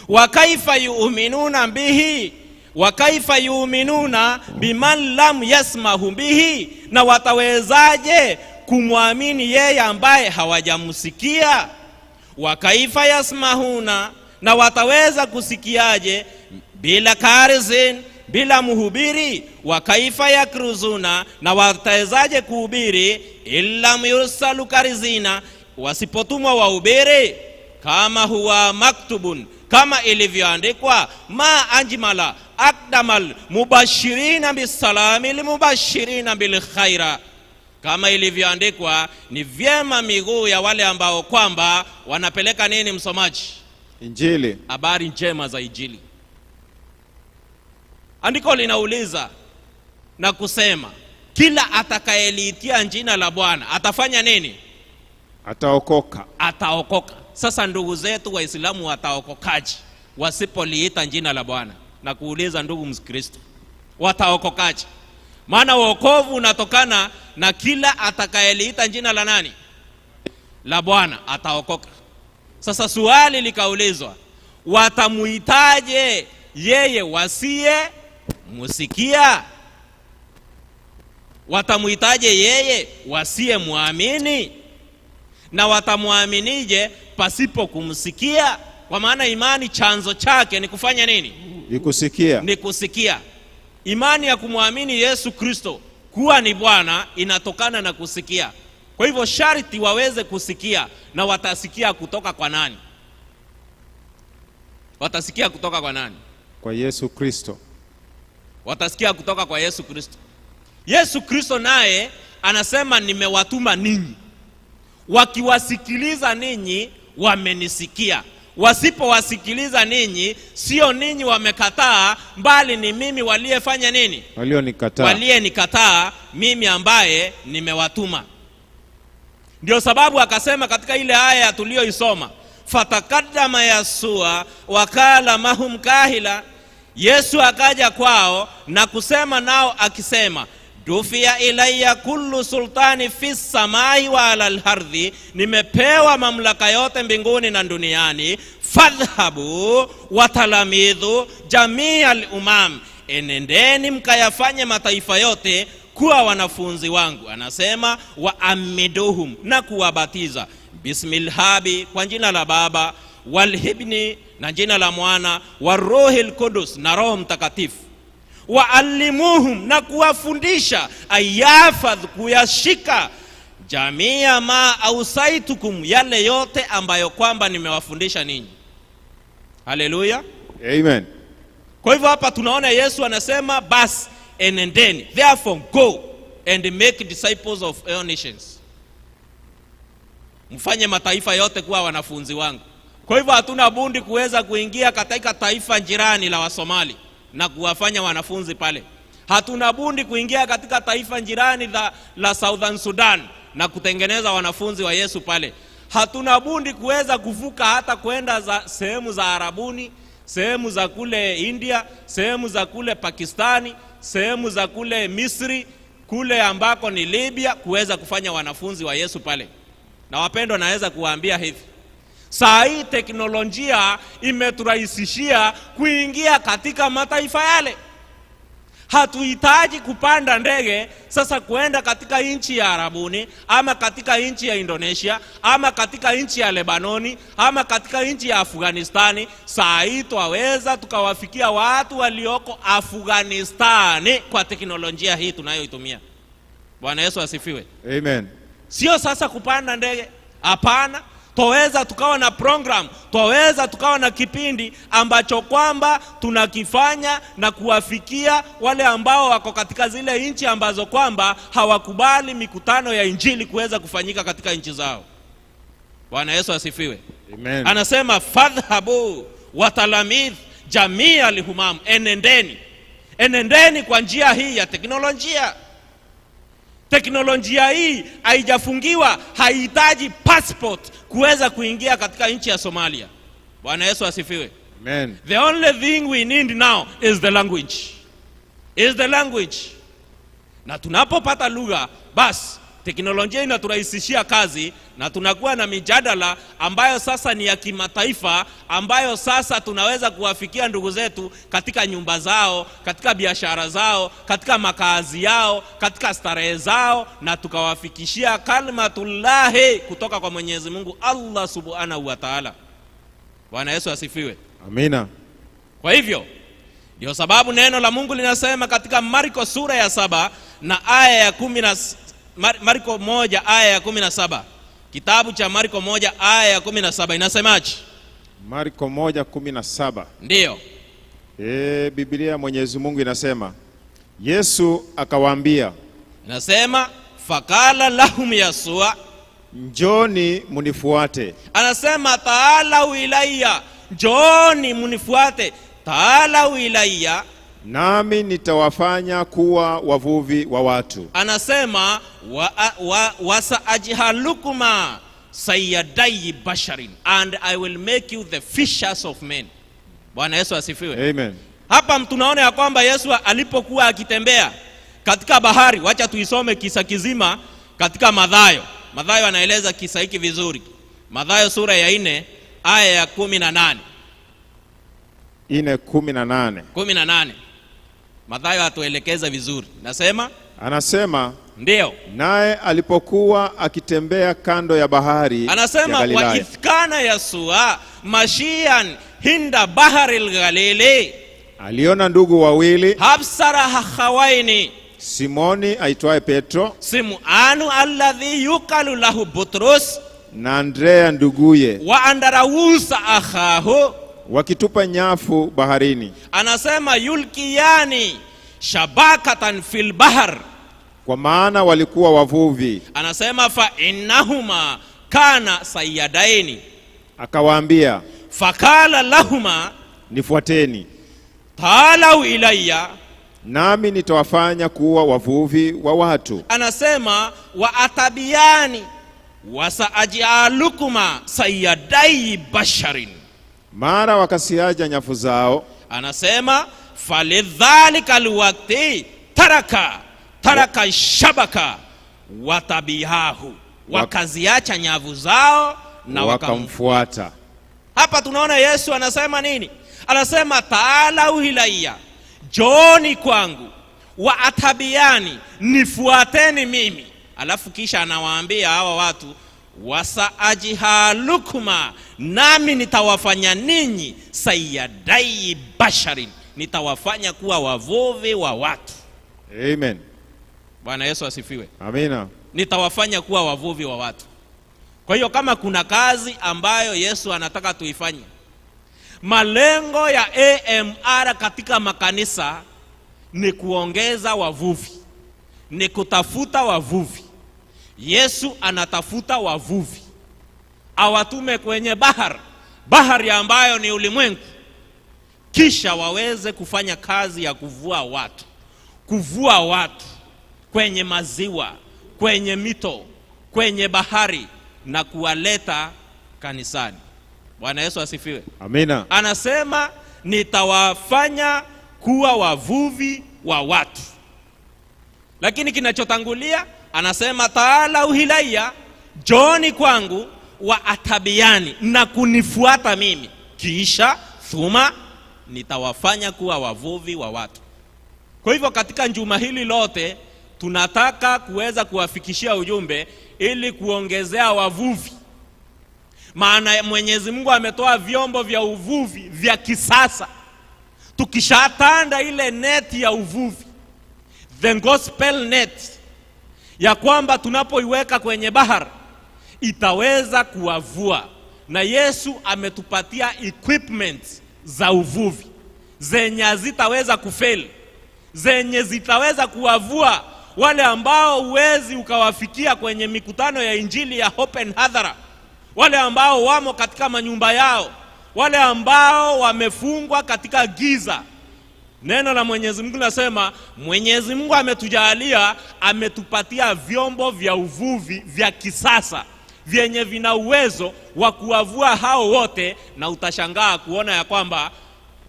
Wakaifa yu'minuna bihi, wakaifa yu'minuna biman lam yasmahu bihi, na watawezaje kumwamini yeye ambaye hawajamsikia? Wakaifa yasmahuna, na wataweza kusikiaje bila karizin, bila muhubiri? Wakaifa yakruzuna, na watawezaje kuhubiri illa yursalu karizina, wasipotumwa wahubiri? Kama huwa maktubun, kama ilivyoandikwa, ma anjimala akdamal mubashirina bisalami limubashirina bil khaira, kama ilivyoandikwa, ni vyema miguu ya wale ambao kwamba wanapeleka nini, msomaji? Injili, habari njema za Injili. Andiko linauliza na kusema kila atakayeliitia jina la Bwana atafanya nini? Ataokoka. Ataokoka. Sasa ndugu zetu Waislamu wataokokaje wasipoliita jina la Bwana? Na kuuliza ndugu Mkristo, wataokokaje? Maana wokovu unatokana na kila atakayeliita jina la nani? La Bwana, ataokoka. Sasa swali likaulizwa, watamuitaje yeye wasiye musikia? Watamuitaje yeye wasiye muamini? Na watamuaminije pasipo kumsikia? Kwa maana imani chanzo chake ni kufanya nini? Ni kusikia. Ni kusikia. Imani ya kumwamini Yesu Kristo kuwa ni Bwana inatokana na kusikia. Kwa hivyo sharti waweze kusikia, na watasikia kutoka kwa nani? Watasikia kutoka kwa nani? Kwa Yesu Kristo. Watasikia kutoka kwa Yesu Kristo. Yesu Kristo naye anasema nimewatuma ninyi. Wakiwasikiliza ninyi wamenisikia. Wasipowasikiliza ninyi, sio ninyi wamekataa, bali ni mimi waliyefanya nini? Walionikataa. Waliyenikataa mimi ambaye nimewatuma. Ndio sababu akasema katika ile aya tuliyoisoma, fatakaddama Yasua wakala mahum kahila, Yesu akaja kwao na kusema nao akisema, dufia ilayya kullu sultani fi samai wa ala al-ardhi, nimepewa mamlaka yote mbinguni na duniani. Fadhhabu wa talamidhu jamii al-umam, enendeni mkayafanye mataifa yote kuwa wanafunzi wangu. Anasema wa amiduhum, na kuwabatiza bismilhabi, kwa jina la Baba, walhibni, na jina la Mwana, waruhil qudus, na Roho Mtakatifu. Wa alimuhum, na kuwafundisha, ayafadh, kuyashika, jamia ma ausaitukum, yale yote ambayo kwamba nimewafundisha ninyi. Haleluya, Amen. Kwa hivyo hapa tunaona Yesu anasema bas enendeni, therefore go and make disciples of all nations, mfanye mataifa yote kuwa wanafunzi wangu. Kwa hivyo hatuna bundi kuweza kuingia katika taifa jirani la Wasomali na kuwafanya wanafunzi pale. Hatuna bundi kuingia katika taifa jirani la Southern Sudan na kutengeneza wanafunzi wa Yesu pale. Hatuna bundi kuweza kuvuka hata kwenda sehemu za Arabuni, sehemu za kule India, sehemu za kule Pakistani, sehemu za kule Misri, kule ambako ni Libya, kuweza kufanya wanafunzi wa Yesu pale. Na wapendwa, naweza kuwaambia hivi, saa hii teknolojia imeturahisishia kuingia katika mataifa yale. Hatuhitaji kupanda ndege sasa kuenda katika nchi ya Arabuni, ama katika nchi ya Indonesia, ama katika nchi ya Lebanoni, ama katika nchi ya Afghanistani. Saa hii twaweza tukawafikia watu walioko Afghanistani kwa teknolojia hii tunayoitumia. Bwana Yesu asifiwe. Amen. Sio sasa kupanda ndege, hapana. Twaweza tukawa na program, twaweza tukawa na kipindi ambacho kwamba tunakifanya na kuwafikia wale ambao wako katika zile nchi ambazo kwamba hawakubali mikutano ya injili kuweza kufanyika katika nchi zao. Bwana Yesu asifiwe. Amen. Anasema fadhhabu wa talamidh jamii al-umam, enendeni kwa njia hii ya teknolojia. Teknolojia hii haijafungiwa, haihitaji passport kuweza kuingia katika nchi ya Somalia. Bwana Yesu asifiwe. Amen. The only thing we need now is the language. Na tunapopata lugha, basi teknolojia inaturahisishia kazi, na tunakuwa na mijadala ambayo sasa ni ya kimataifa, ambayo sasa tunaweza kuwafikia ndugu zetu katika nyumba zao, katika biashara zao, katika makazi yao, katika starehe zao, na tukawafikishia kalimatullahi kutoka kwa Mwenyezi Mungu Allah Subhanahu wa Ta'ala. Bwana Yesu asifiwe. Amina. Kwa hivyo ndio sababu neno la Mungu linasema katika Marko sura ya 7 na aya ya 10, Marko 1 aya ya 17. Kitabu cha Marko 1 aya ya 17 inasemaje? Marko 1:17. Ndiyo. Biblia Mwenyezi Mungu inasema, Yesu akawaambia, inasema fakala lahum Yasua, njoni munifuate. Anasema taala ilayya, njoni munifuate. Taala ilayya, nami nitawafanya kuwa wavuvi wa watu. Anasema wasaajhalukuma sayyadai basharin, and I will make you the fishers of men. Bwana Yesu asifiwe. Amen. Hapa tunaona ya kwamba Yesu alipokuwa akitembea katika bahari, wacha tuisome kisa kizima katika Mathayo. Mathayo anaeleza kisa hiki vizuri. Mathayo sura ya 4 aya ya 18. 4:18. Mathayo atuelekeza vizuri. Anasema ndio, naye alipokuwa akitembea kando ya bahari, anasema ya Galilaya, wa ithkana Yasua mashian hinda baharil Galili, aliona ndugu wawili, habsara hawaini, Simoni aitwaye Petro, Simonu alladhi yukalu lahu Butrus, na Andrea nduguye, wa Andarawusa akhahu, wakitupa nyafu baharini. Anasema yulkiyani shabakatan fil bahar, kwa maana walikuwa wavuvi. Anasema fa innahuma kana sayyadaini, akawaambia, fakala lahuma, nifuateni, taala ilayya, nami nitawafanya kuwa wavuvi wa watu. Anasema wa atabiani wasaajalukuma sayyadai basharin, mara wakasiaja nyafu zao. Anasema falidhalika alwaqti taraka taraka shabaka watabihahu, wakaziacha nyavu zao na wakamfuata. Hapa tunaona Yesu anasema nini? Anasema taala uhilaiya, joni kwangu, wa atabiani, nifuateni mimi. Alafu kisha anawaambia hawa watu, wasaajihalukuma, nami nitawafanya ninyi sayyadai basharin, nitawafanya kuwa wavuvi wa watu. Amen. Bwana Yesu asifiwe. Amina. Nitawafanya kuwa wavuvi wa watu. Kwa hiyo kama kuna kazi ambayo Yesu anataka tuifanye, malengo ya AMR katika makanisa ni kuongeza wavuvi, ni kutafuta wavuvi. Yesu anatafuta wavuvi, awatume kwenye bahari ambayo ni ulimwengu, kisha waweze kufanya kazi ya kuvua watu kwenye maziwa, kwenye mito, kwenye bahari, na kuwaleta kanisani. Bwana Yesu asifiwe. Amina. Anasema nitawafanya kuwa wavuvi wa watu. Lakini kinachotangulia anasema taala uhilaiya, joni kwangu, wa atabiani, na kunifuata mimi, kisha thuma nitawafanya kuwa wavuvi wa watu. Kwa hivyo katika juma hili lote tunataka kuweza kuwafikishia ujumbe ili kuongezea wavuvi. Maana Mwenyezi Mungu ametoa vyombo vya uvuvi vya kisasa. Tukishatanda ile neti ya uvuvi, the gospel net, ya kwamba tunapoiweka kwenye bahari itaweza kuwavua. Na Yesu ametupatia equipment za uvuvi zenye hazitaweza kufeli, zenye zitaweza kuwavua wale ambao uwezi ukawafikia kwenye mikutano ya injili ya open hadhara, wale ambao wamo katika manyumba yao, wale ambao wamefungwa katika giza. Neno la Mwenyezi Mungu linasema Mwenyezi Mungu ametujalia, ametupatia vyombo vya uvuvi vya kisasa vyenye vina uwezo wa kuwavua hao wote. Na utashangaa kuona ya kwamba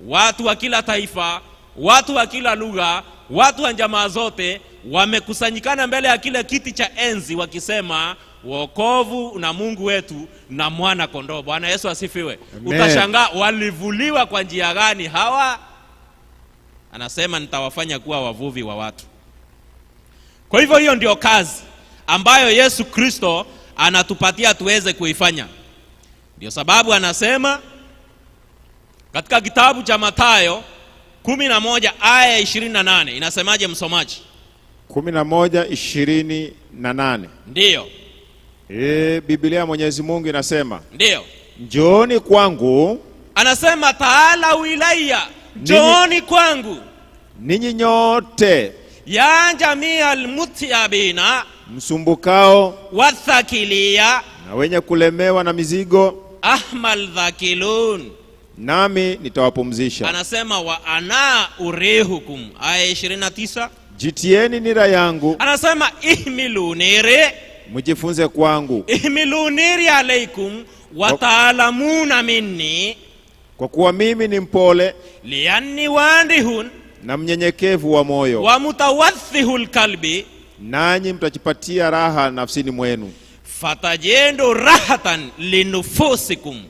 watu wa kila taifa, watu wa kila lugha, watu wa jamaa zote wamekusanyikana mbele ya kile kiti cha enzi wakisema wokovu na Mungu wetu na mwana kondoo. Bwana Yesu asifiwe. Utashangaa walivuliwa kwa njia gani hawa? Anasema nitawafanya kuwa wavuvi wa watu. Kwa hivyo hiyo ndio kazi ambayo Yesu Kristo anatupatia tuweze kuifanya. Ndio sababu anasema katika kitabu cha Mathayo 11 aya 28, inasemaje msomaji? 11:28. Ndio. Biblia Mwenyezi Mungu inasema, ndio, njooni kwangu. Anasema taala wilaya, njooni kwangu ninyi nyote ya jamii almutiabina, msumbukao, wathakilia, na wenye kulemewa na mizigo, ahmal dhakilun, nami nitawapumzisha. Anasema wa ana urehukum, aya 29. Jitieni nira yangu. Anasema ihmiluniri, mjifunze kwangu. Ihmiluniri alaikum wa ta'lamuna minni, kwa kuwa mimi ni mpole, lianni wandihun, na mnyenyekevu wa moyo, wa mutawathihul kalbi, nanyi mtajipatia raha nafsini mwenu. Fatajendu rahatan linufusikum,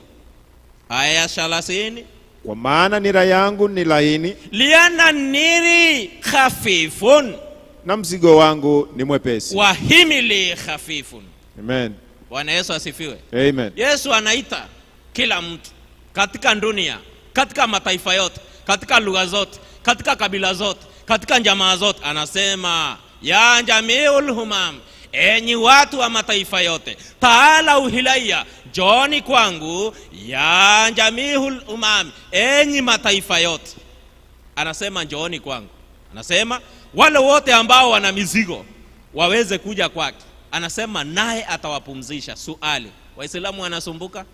aya 30. Kwa maana nira yangu ni laini, lianna niri khafifun, na mzigo wangu ni mwepesi. wa himili khafifun. Amen. Bwana Yesu asifiwe. Amen. Yesu anaita kila mtu katika dunia, katika mataifa yote, katika lugha zote, katika kabila zote, katika jamaa zote. Anasema ya jamiul humam, enyi watu wa mataifa yote, taala uhilaiya, njooni kwangu, ya jamiul umam, enyi mataifa yote. Anasema njooni kwangu. Anasema wale wote ambao wana mizigo waweze kuja kwake. Anasema naye atawapumzisha. Suali, Waislamu wanasumbuka?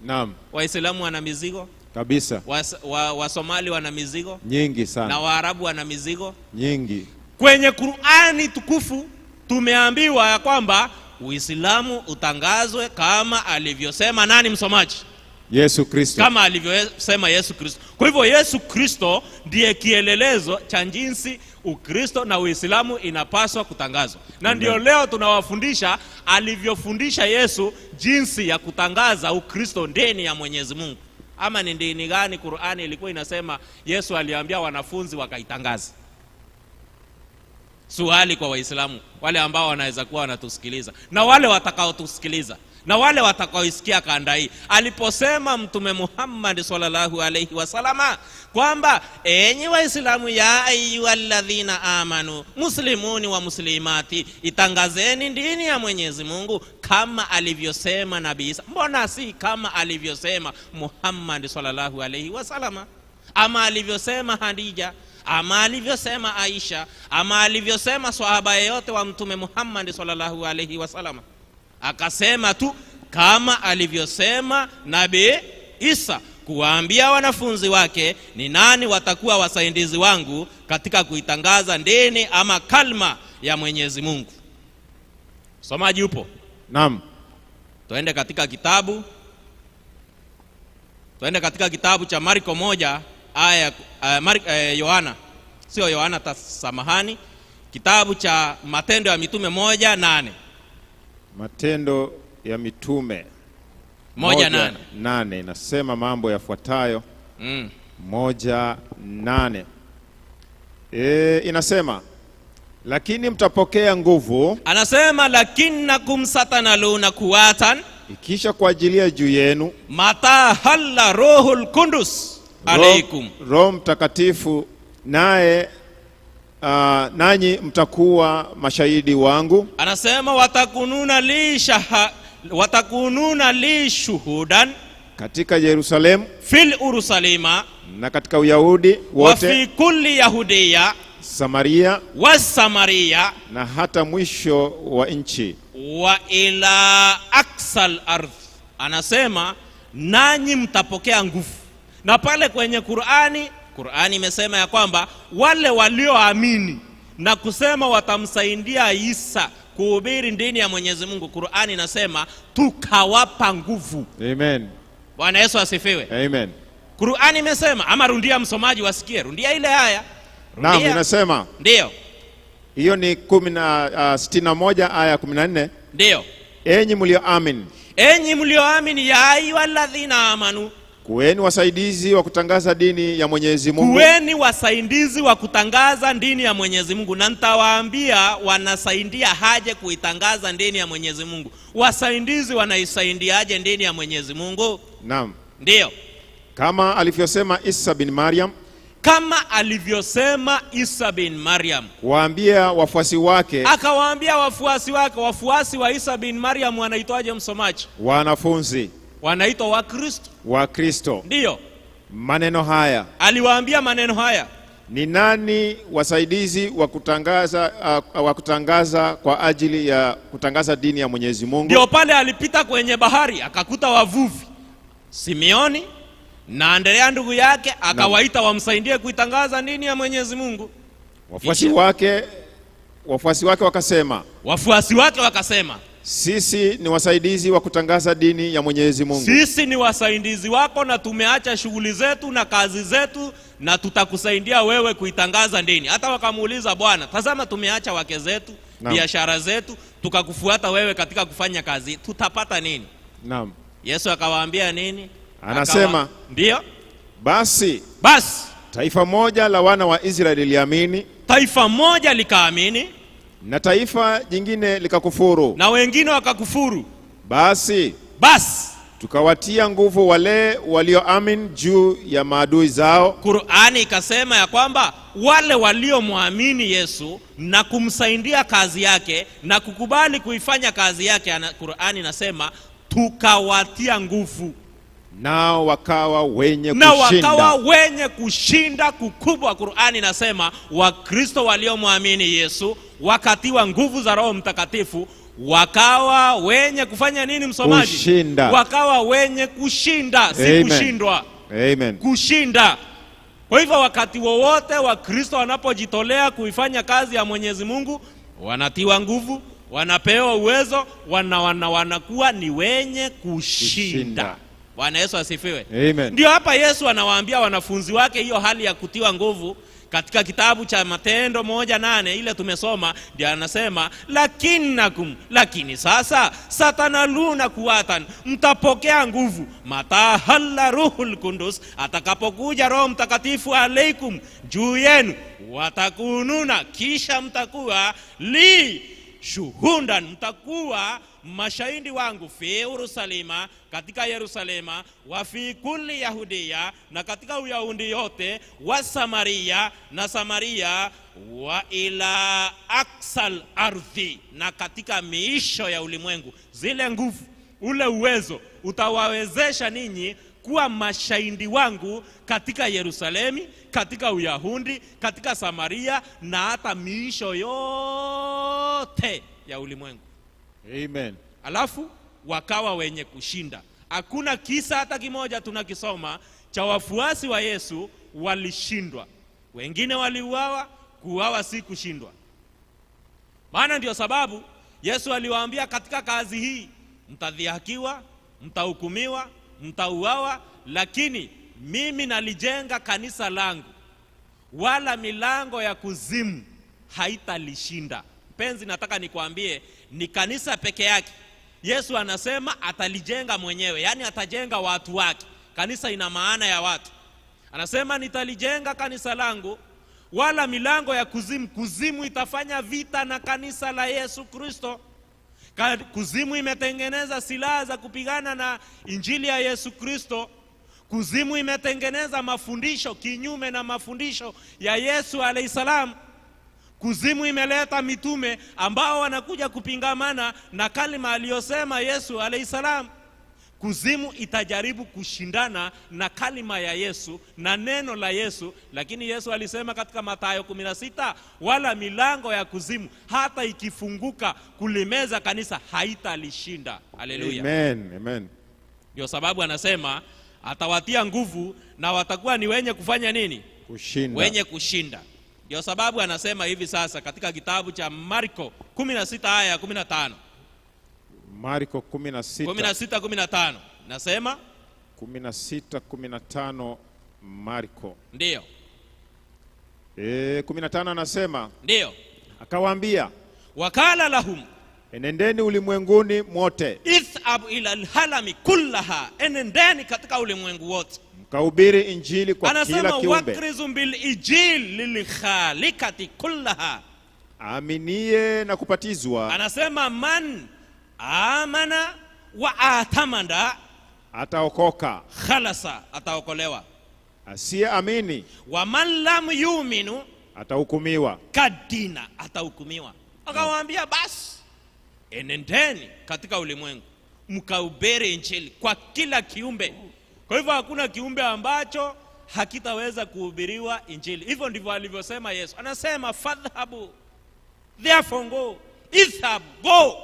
Naam. Waislamu wana mizigo? Kabisa. Wasomali wana mizigo? Nyingi sana. Na Waarabu wana mizigo? Nyingi. Kwenye Qur'ani tukufu tumeambiwa ya kwamba Uislamu utangazwe kama alivyosema nani msomaji? Yesu Kristo. Kama alivyosema Yesu Kristo. Kwa hivyo Yesu Kristo ndiye kielelezo cha jinsi Ukristo na Uislamu inapaswa kutangazwa. Na ndio leo tunawafundisha alivyofundisha Yesu jinsi ya kutangaza Ukristo ndani ya Mwenyezi Mungu. Ama ni dini gani Qur'ani ilikuwa inasema Yesu aliambia wanafunzi wakaitangaza? Swali kwa Waislamu wale ambao wanaweza kuwa wanatusikiliza na wale watakaotusikiliza na wale watakaoisikia kanda hii, aliposema Mtume Muhammad sallallahu alayhi wasallama kwamba enyi Waislamu, ya ayyuhalladhina amanu muslimuni wa muslimati, itangazeni dini ya Mwenyezi Mungu kama alivyosema Nabii Isa. Mbona si kama alivyosema Muhammad sallallahu alayhi wasallama, ama alivyosema Hadija, ama alivyosema Aisha, ama alivyosema sahaba yeyote wa Mtume Muhammad sallallahu alayhi wasallama? Akasema tu kama alivyosema Nabii Isa kuwaambia wanafunzi wake ni nani watakuwa wasaidizi wangu katika kuitangaza dini ama kalma ya Mwenyezi Mungu. Somaji upo? Naam. Tuende katika kitabu cha Marko 1 aya Yohana, sio Yohana, tasamahani, kitabu cha Matendo ya Mitume 1:8. Matendo ya Mitume 1:8 inasema mambo yafuatayo. 1:8 inasema, lakini mtapokea nguvu, anasema lakinnakum satanaluna quwatan, ikisha kwa ajili ya juu yenu mata halla Ruhul Qudus alaykum, Roho Mtakatifu, naye nanyi mtakuwa mashahidi wangu. Anasema watakununa li shuhudan katika Yerusalemu, fil Urusalima, na katika Uyahudi wote, wa fi kulli Yahudiya, Samaria, wa Samaria, na hata mwisho wa nchi, wa ila aksal ardh. Anasema nanyi mtapokea nguvu. Na pale kwenye Qur'ani imesema ya kwamba wale walioamini na kusema watamsaidia Isa kuhubiri dini ya Mwenyezi Mungu, Qur'ani inasema tukawapa nguvu. Amen. Bwana Yesu asifiwe. Amen. Qur'ani imesema, ama rundia msomaji wasikie, rundia ile aya. Naam, inasema. Ndio. Hiyo ni 61 aya 14. Ndio. Enyi mlioamini, ya ayyuhalladhina amanu, kuweni wasaidizi wa kutangaza dini ya Mwenyezi Mungu. Kuweni wasaidizi wa kutangaza dini ya Mwenyezi Mungu. Na nitawaambia wanasaidia haje kuitangaza dini ya Mwenyezi Mungu. Wasaidizi wanaisaidiaje dini ya Mwenyezi Mungu? Naam. Ndio. Kama alivyosema Isa bin Maryam, kuwaambia wafuasi wake, akawaambia wafuasi wake. Wafuasi wa Isa bin Maryam wanaitwaje msomaji? Wanafunzi. Wanaitwa Wakristo. Ndio. Maneno haya, aliwaambia maneno haya. Ni nani wasaidizi wa kutangaza kwa ajili ya kutangaza dini ya Mwenyezi Mungu? Ndio pale alipita kwenye bahari akakuta wavuvi, Simeoni na Andrea ndugu yake, akawaita wamsaidie kuitangaza dini ya Mwenyezi Mungu. Wafuasi wake wakasema, sisi ni wasaidizi wa kutangaza dini ya Mwenyezi Mungu. Sisi ni wasaidizi wako na tumeacha shughuli zetu na kazi zetu na tutakusaidia wewe kuitangaza dini. Hata wakamuuliza, Bwana, tazama tumeacha wake zetu, biashara zetu, tukakufuata wewe katika kufanya kazi, tutapata nini? Naam. Yesu akawaambia nini? Anasema, ndio. Basi taifa moja la wana wa Israeli liamini, taifa moja likaamini, na taifa jingine likakufuru, na wengine wakakufuru. Basi tukawatia nguvu wale walioamini juu ya maadui zao. Qur'ani ikasema ya kwamba wale waliomwamini Yesu na kumsaidia kazi yake na kukubali kuifanya kazi yake, Qur'ani inasema tukawatia nguvu, nao wakawa wenye kushinda kukubwa. Qur'ani inasema Wakristo waliomwamini Yesu wakatiwa nguvu za Roho Mtakatifu, wakawa wenye kufanya nini msomaji? Kushinda. Wakawa wenye kushinda, si kushindwa. Amen. Kushinda. Kwa hivyo wakati wowote Wakristo wanapojitolea kuifanya kazi ya Mwenyezi Mungu, wanatiwa nguvu, wanapewa uwezo, wanakuwa ni wenye kushinda. Bwana Yesu asifiwe. Amen. Ndio hapa Yesu anawaambia wanafunzi wake hiyo hali ya kutiwa nguvu katika kitabu cha Matendo 1:8 ile tumesoma. Ndio anasema lakini sasa satanaluna kuwatan, mtapokea nguvu matahalla ruhul kundus, atakapokuja Roho Mtakatifu alaikum juu yenu, watakununa, kisha mtakuwa shuhudan, mtakuwa mashahidi wangu fi Yerusalema, katika Yerusalema, wa fi kulli Yahudia, na katika Uyahudi yote, wa Samaria, na Samaria, wa ila aksal ardhi, na katika miisho ya ulimwengu. Zile nguvu, ule uwezo utawawezesha ninyi kuwa mashahidi wangu katika Yerusalemi, katika Uyahudi, katika Samaria, na hata miisho yote ya ulimwengu. Amen. Alafu wakawa wenye kushinda. Hakuna kisa hata kimoja tunakisoma cha wafuasi wa Yesu walishindwa. Wengine waliuawa, kuuawa si kushindwa. Maana ndio sababu Yesu aliwaambia katika kazi hii mtadhihakiwa, mtahukumiwa, mtauawa, lakini mimi nalijenga kanisa langu, wala milango ya kuzimu haitalishinda. Mpenzi, nataka nikwambie ni kanisa peke yake Yesu anasema atalijenga mwenyewe, yani atajenga watu wake. Kanisa ina maana ya watu. Anasema nitalijenga kanisa langu, wala milango ya kuzimu itafanya vita na kanisa la Yesu Kristo. Kuzimu imetengeneza silaha za kupigana na injili ya Yesu Kristo. Kuzimu imetengeneza mafundisho kinyume na mafundisho ya Yesu alayhisalam. Kuzimu imeleta mitume ambao wanakuja kupingamana na kalima aliyosema Yesu alayhisalam. Kuzimu itajaribu kushindana na kalima ya Yesu na neno la Yesu, lakini Yesu alisema katika Mathayo 16, wala milango ya kuzimu hata ikifunguka kulimeza kanisa haitalishinda. Haleluya. Amen. Amen. Ndio sababu anasema atawatia nguvu na watakuwa ni wenye kufanya nini? Kushinda. Wenye kushinda. Ndio sababu anasema hivi sasa katika kitabu cha Marko 16 aya ya 15. Marko 16:15. Nasema 16:15 Marko. Ndio. 15 anasema, ndio, akawaambia, wakala lahum, enendeni ulimwenguni mote, ithab ila alhalami kullaha, enendeni katika ulimwengu wote, mkahubiri injili kwa kila kiumbe. Anasema wakrizum bil injil lil khalikati kullaha, aminie na kupatizwa. Anasema man amana wa atamanda ataokoka, khalasa, ataokolewa. asiye amini wa man lam yuminu atahukumiwa, kadina, atahukumiwa. Akawaambia basi enendeni katika ulimwengu mkahubiri injili kwa kila kiumbe. Kwa hivyo hakuna kiumbe ambacho hakitaweza kuhubiriwa injili. Hivyo ndivyo alivyosema Yesu. Anasema fadhabu, therefore go, ithab, go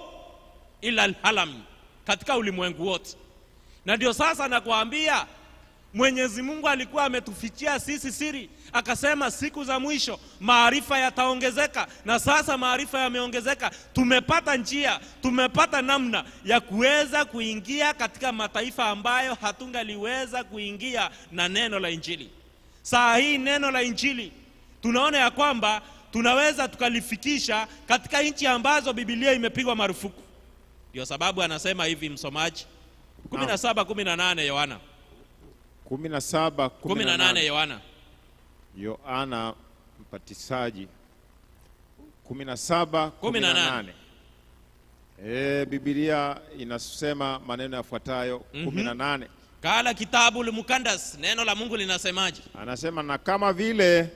ila alhalam, katika ulimwengu wote. Na ndio sasa nakuambia Mwenyezi Mungu alikuwa ametufichia sisi siri, akasema siku za mwisho maarifa yataongezeka, na sasa maarifa yameongezeka. Tumepata njia, tumepata namna ya kuweza kuingia katika mataifa ambayo hatungaliweza kuingia na neno la injili. Saa hii neno la injili tunaona ya kwamba tunaweza tukalifikisha katika nchi ambazo Biblia imepigwa marufuku. Ndio sababu anasema hivi msomaji, 17:18 Yohana 17:18 Yohana. Yohana Mbatizaji 17:18. Biblia inasema maneno yafuatayo 18. Kala kitabu mukandas, neno la Mungu linasemaje? Anasema na kama vile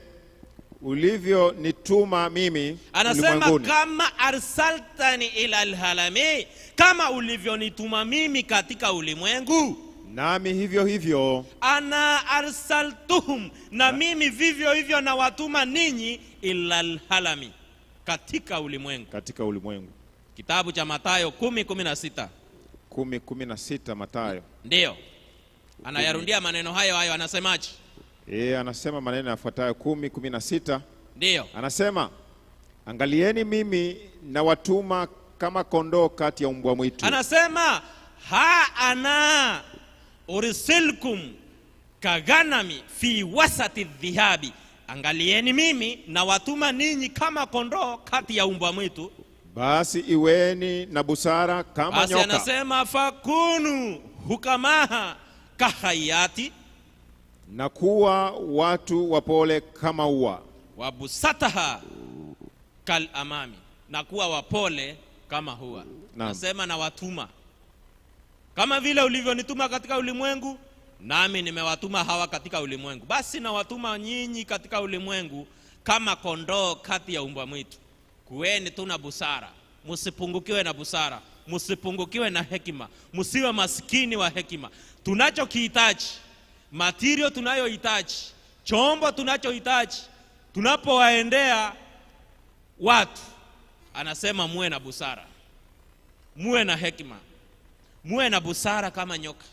ulivyonituma mimi ulimwenguni. Kama arsaltani ila alhalami, kama ulivyonituma mimi katika ulimwengu, nami hivyo hivyo ana arsaltuhum, na mimi vivyo hivyo na watuma ninyi ila alhalami, katika ulimwengu. Katika ulimwengu. Kitabu cha Mathayo 10:16. 10:16 Mathayo. Ndio. Anayarundia maneno hayo anasemaje? Anasema maneno yafuatayo 10:16. Ndio. Anasema angalieni mimi na watuma kama kondoo kati ya mbwa mwitu. Anasema ana ursilkum kaghanami fi wasati dhihabi, angalieni mimi na watuma ninyi kama kondoo kati ya umbwa mwitu. Basi iweni na busara kama Basi nyoka. anasema fakunu hukamaha kahayati, Na kuwa watu wapole kama ua. wabusataha kal amami, na kuwa wapole kama hua. Nasema na watuma kama vile ulivyonituma katika ulimwengu, nami nimewatuma hawa katika ulimwengu. Basi na watuma nyinyi katika ulimwengu kama kondoo kati ya umbwa mwitu. Kuweni tu na busara, msipungukiwe na busara, msipungukiwe na hekima, msiwe maskini wa hekima. Tunachokihitaji, material tunayohitaji, chombo tunachohitaji tunapowaendea watu, anasema muwe na busara, muwe na hekima, muwe na busara kama nyoka,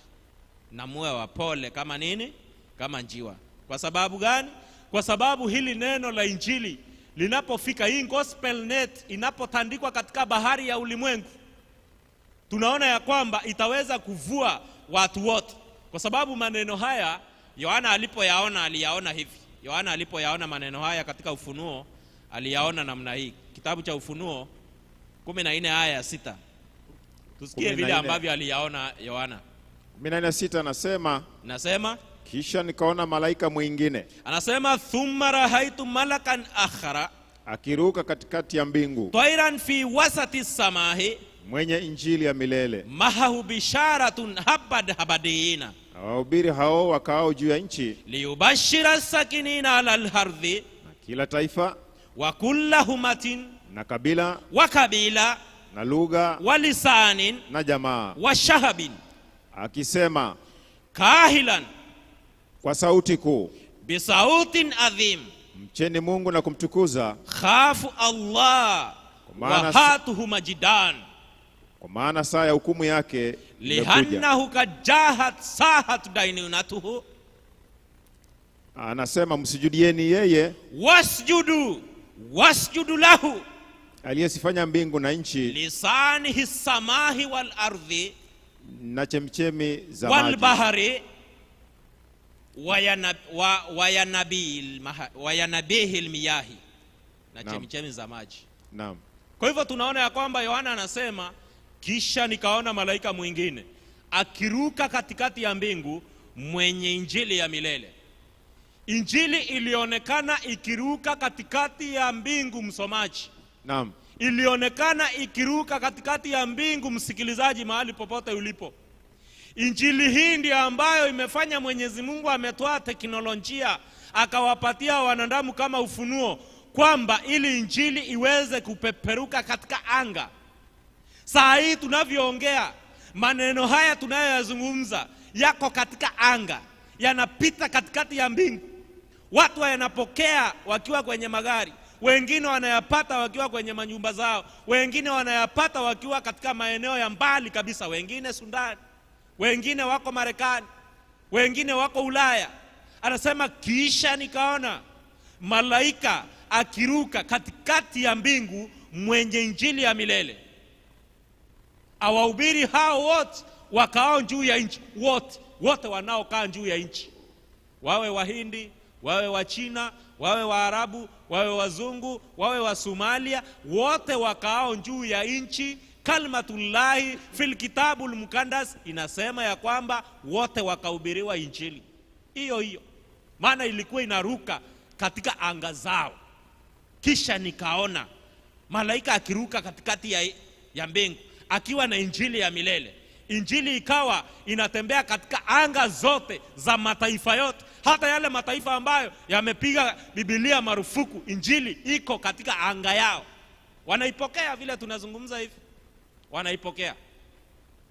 na muwe wapole kama nini? Kama njiwa. Kwa sababu gani? Kwa sababu hili neno la injili linapofika, hii gospel net inapotandikwa katika bahari ya ulimwengu, tunaona ya kwamba itaweza kuvua watu wote. Kwa sababu maneno haya Yohana alipoyaona, aliyaona hivi. Yohana alipoyaona maneno haya katika Ufunuo, aliyaona namna hii. Kitabu cha Ufunuo 14 aya ya 6. Tusikie vile ambavyo aliyaona Yohana. 14:6 anasema, nasema kisha nikaona malaika mwingine, anasema thumma rahaitu malakan akhara, akiruka katikati ya mbingu, tairan fi wasati samahi, mwenye injili ya milele, mahahu bisharatun habadina, awahubiri hao wakao juu ya nchi, liyubashira sakinina ala alhardhi, kila taifa wa kulla humatin, na kabila wa kabila, na lugha wa lisanin, na jamaa, wa shahabin, akisema kahilan kwa sauti kuu, bisautin adhim, mcheni Mungu na kumtukuza, khafu Allah wa hatuhu majidan, kwa maana saa ya hukumu yake lihannahu kajahat sahat dainunatuhu. Anasema msijudieni yeye, wasjudu lahu, aliyesifanya mbingu na nchi, lisanihi samahi wal ardhi, na chemchemi za wal maji, bahari, wayanabihi almiyahi, na chemchemi za maji. Naam. Kwa hivyo tunaona ya kwamba Yohana anasema, kisha nikaona malaika mwingine akiruka katikati ya mbingu, mwenye injili ya milele. Injili ilionekana ikiruka katikati ya mbingu, msomaji. Naam. Ilionekana ikiruka katikati ya mbingu, msikilizaji, mahali popote ulipo. Injili hii ndiyo ambayo imefanya Mwenyezi Mungu ametoa teknolojia akawapatia wanadamu kama ufunuo, kwamba ili injili iweze kupeperuka katika anga. Saa hii tunavyoongea, maneno haya tunayoyazungumza yako katika anga, yanapita katikati ya mbingu. Watu wanapokea wakiwa kwenye magari, wengine wanayapata wakiwa kwenye manyumba zao, wengine wanayapata wakiwa katika maeneo ya mbali kabisa, wengine Sudani, wengine wako Marekani, wengine wako Ulaya. Anasema kisha nikaona malaika akiruka katikati ya mbingu, mwenye injili ya milele, awahubiri hao wote wakao juu ya nchi, wote wanaokaa juu ya nchi, wawe Wahindi, wawe wa China, wawe Waarabu, wawe wazungu, wawe wa Somalia, wote wakao juu ya nchi. Kalmatullahi fil kitabul mukandas inasema ya kwamba wote wakahubiriwa injili hiyo hiyo, maana ilikuwa inaruka katika anga zao. Kisha nikaona malaika akiruka katikati ya mbingu akiwa na injili ya milele. Injili ikawa inatembea katika anga zote za mataifa yote, hata yale mataifa ambayo yamepiga Biblia marufuku, injili iko katika anga yao. Wanaipokea vile tunazungumza hivi, wanaipokea.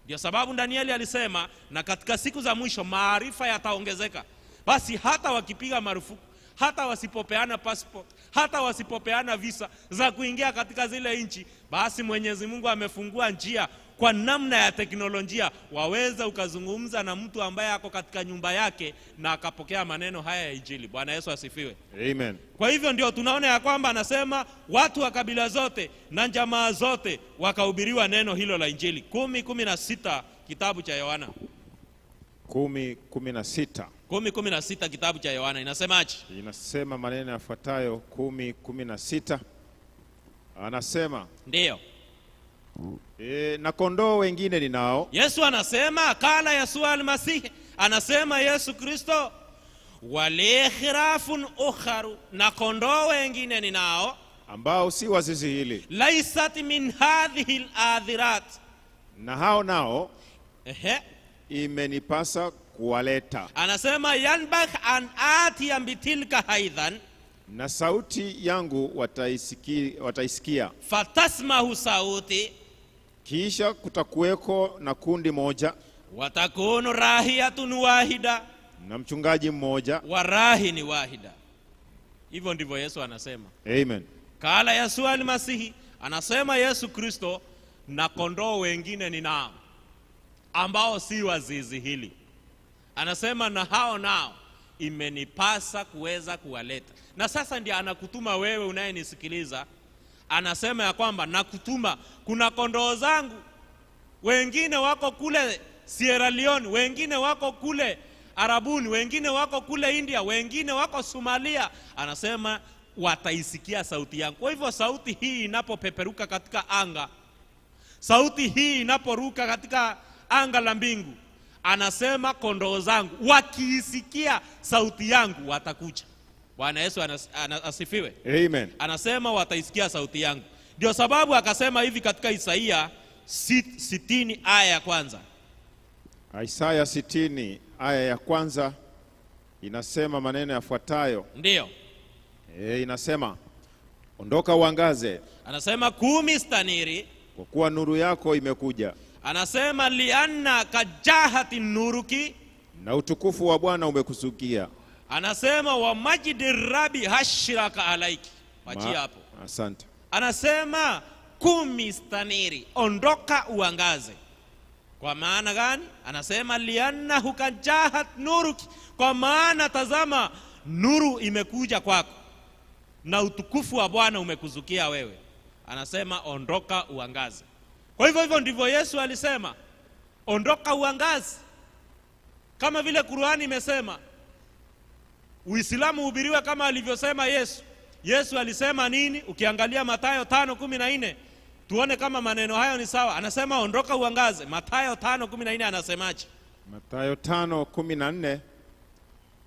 Ndio sababu Danieli alisema, na katika siku za mwisho maarifa yataongezeka. Basi hata wakipiga marufuku, hata wasipopeana passport, hata wasipopeana visa za kuingia katika zile nchi, basi Mwenyezi Mungu amefungua njia kwa namna ya teknolojia, waweza ukazungumza na mtu ambaye ako katika nyumba yake na akapokea maneno haya ya injili. Bwana Yesu asifiwe. Amen. Kwa hivyo ndio tunaona ya kwamba anasema watu wa kabila zote na jamaa zote wakahubiriwa neno hilo la injili. 10:16 kitabu cha Yohana. 10:16. 10:16 kitabu cha Yohana inasemaje? Inasema maneno yafuatayo 10:16. Anasema Ndiyo. Na kondoo wengine ninao. Yesu anasema, kala Yesu al-Masih, anasema Yesu Kristo, wale khirafun ukharu, na kondoo wengine ninao ambao si wa zizi hili. Laisat min hadhihi al-adhirat, na hao nao imenipasa kuwaleta. Anasema yanbagh an atiya bitilka haidhan, na sauti yangu wataisikia. Fatasmahu sauti, kisha kutakuweko na kundi moja. Watakunu rahiyatun wahida, na mchungaji mmoja. Warahini wahida. Hivyo ndivyo Yesu anasema. Amen. Kala Yesu al-Masihi, anasema Yesu Kristo, na kondoo wengine ninao ambao si wa zizi hili. Anasema na hao nao imenipasa kuweza kuwaleta. Na sasa ndiye anakutuma wewe unayenisikiliza. Anasema ya kwamba nakutuma, kuna kondoo zangu wengine wako kule Sierra Leone, wengine wako kule Arabuni, wengine wako kule India, wengine wako Somalia. Anasema wataisikia sauti yangu. Kwa hivyo sauti hii inapopeperuka katika anga, sauti hii inaporuka katika anga la mbingu, anasema kondoo zangu wakiisikia sauti yangu watakuja. Bwana Yesu asifiwe. Amen. Anasema wataisikia sauti yangu. Ndio sababu akasema hivi katika Isaia 60 aya ya kwanza. Isaya 60 aya ya kwanza inasema maneno yafuatayo. Ndiyo. Inasema, ondoka uangaze. Anasema 10 staniri, kwa kuwa nuru yako imekuja. Anasema lianna kajahati nuruki, na utukufu wa Bwana umekusukia. Anasema wa majidi rabi hashraka alaiki. Wachia hapo. Asante. Anasema 10 staniri, ondoka uangaze. Kwa maana gani? Anasema lianna hukajahat nuruki, kwa maana tazama nuru imekuja kwako na utukufu wa Bwana umekuzukia wewe. Anasema ondoka uangaze. Kwa hivyo ndivyo Yesu alisema, ondoka uangaze. Kama vile Qur'ani imesema, Uislamu hubiriwe kama alivyosema Yesu. Yesu alisema nini? Ukiangalia Mathayo 5:14, tuone kama maneno hayo ni sawa. Anasema ondoka uangaze. Mathayo 5:14 anasemaje? Mathayo 5:14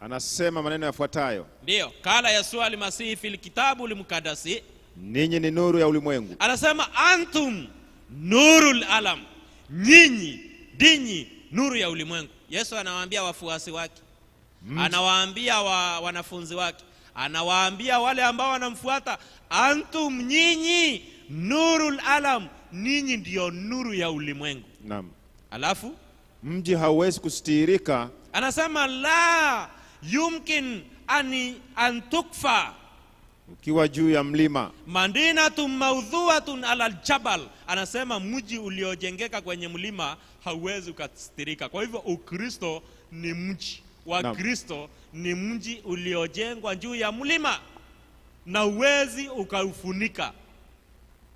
anasema maneno yafuatayo. Ndiyo, kala Yesu al-Masihi fil kitabu al-muqaddasi, ninyi ni nuru ya ulimwengu. Anasema antum nurul alam, nyinyi dinyi nuru ya ulimwengu. Yesu anawaambia wafuasi wake, anawaambia wanafunzi wake, anawaambia wale ambao wanamfuata, antum nyinyi nurul alam, ninyi ndio nuru ya ulimwengu. Naam. Alafu mji hauwezi kustirika. Anasema la yumkin an tukfa, ukiwa juu ya mlima. Madinatun mawdhu'atun ala aljabal, anasema mji uliojengeka kwenye mlima hauwezi kustirika. Kwa hivyo Ukristo ni mji wa Kristo, ni mji uliojengwa juu ya mlima, na uwezi ukaufunika,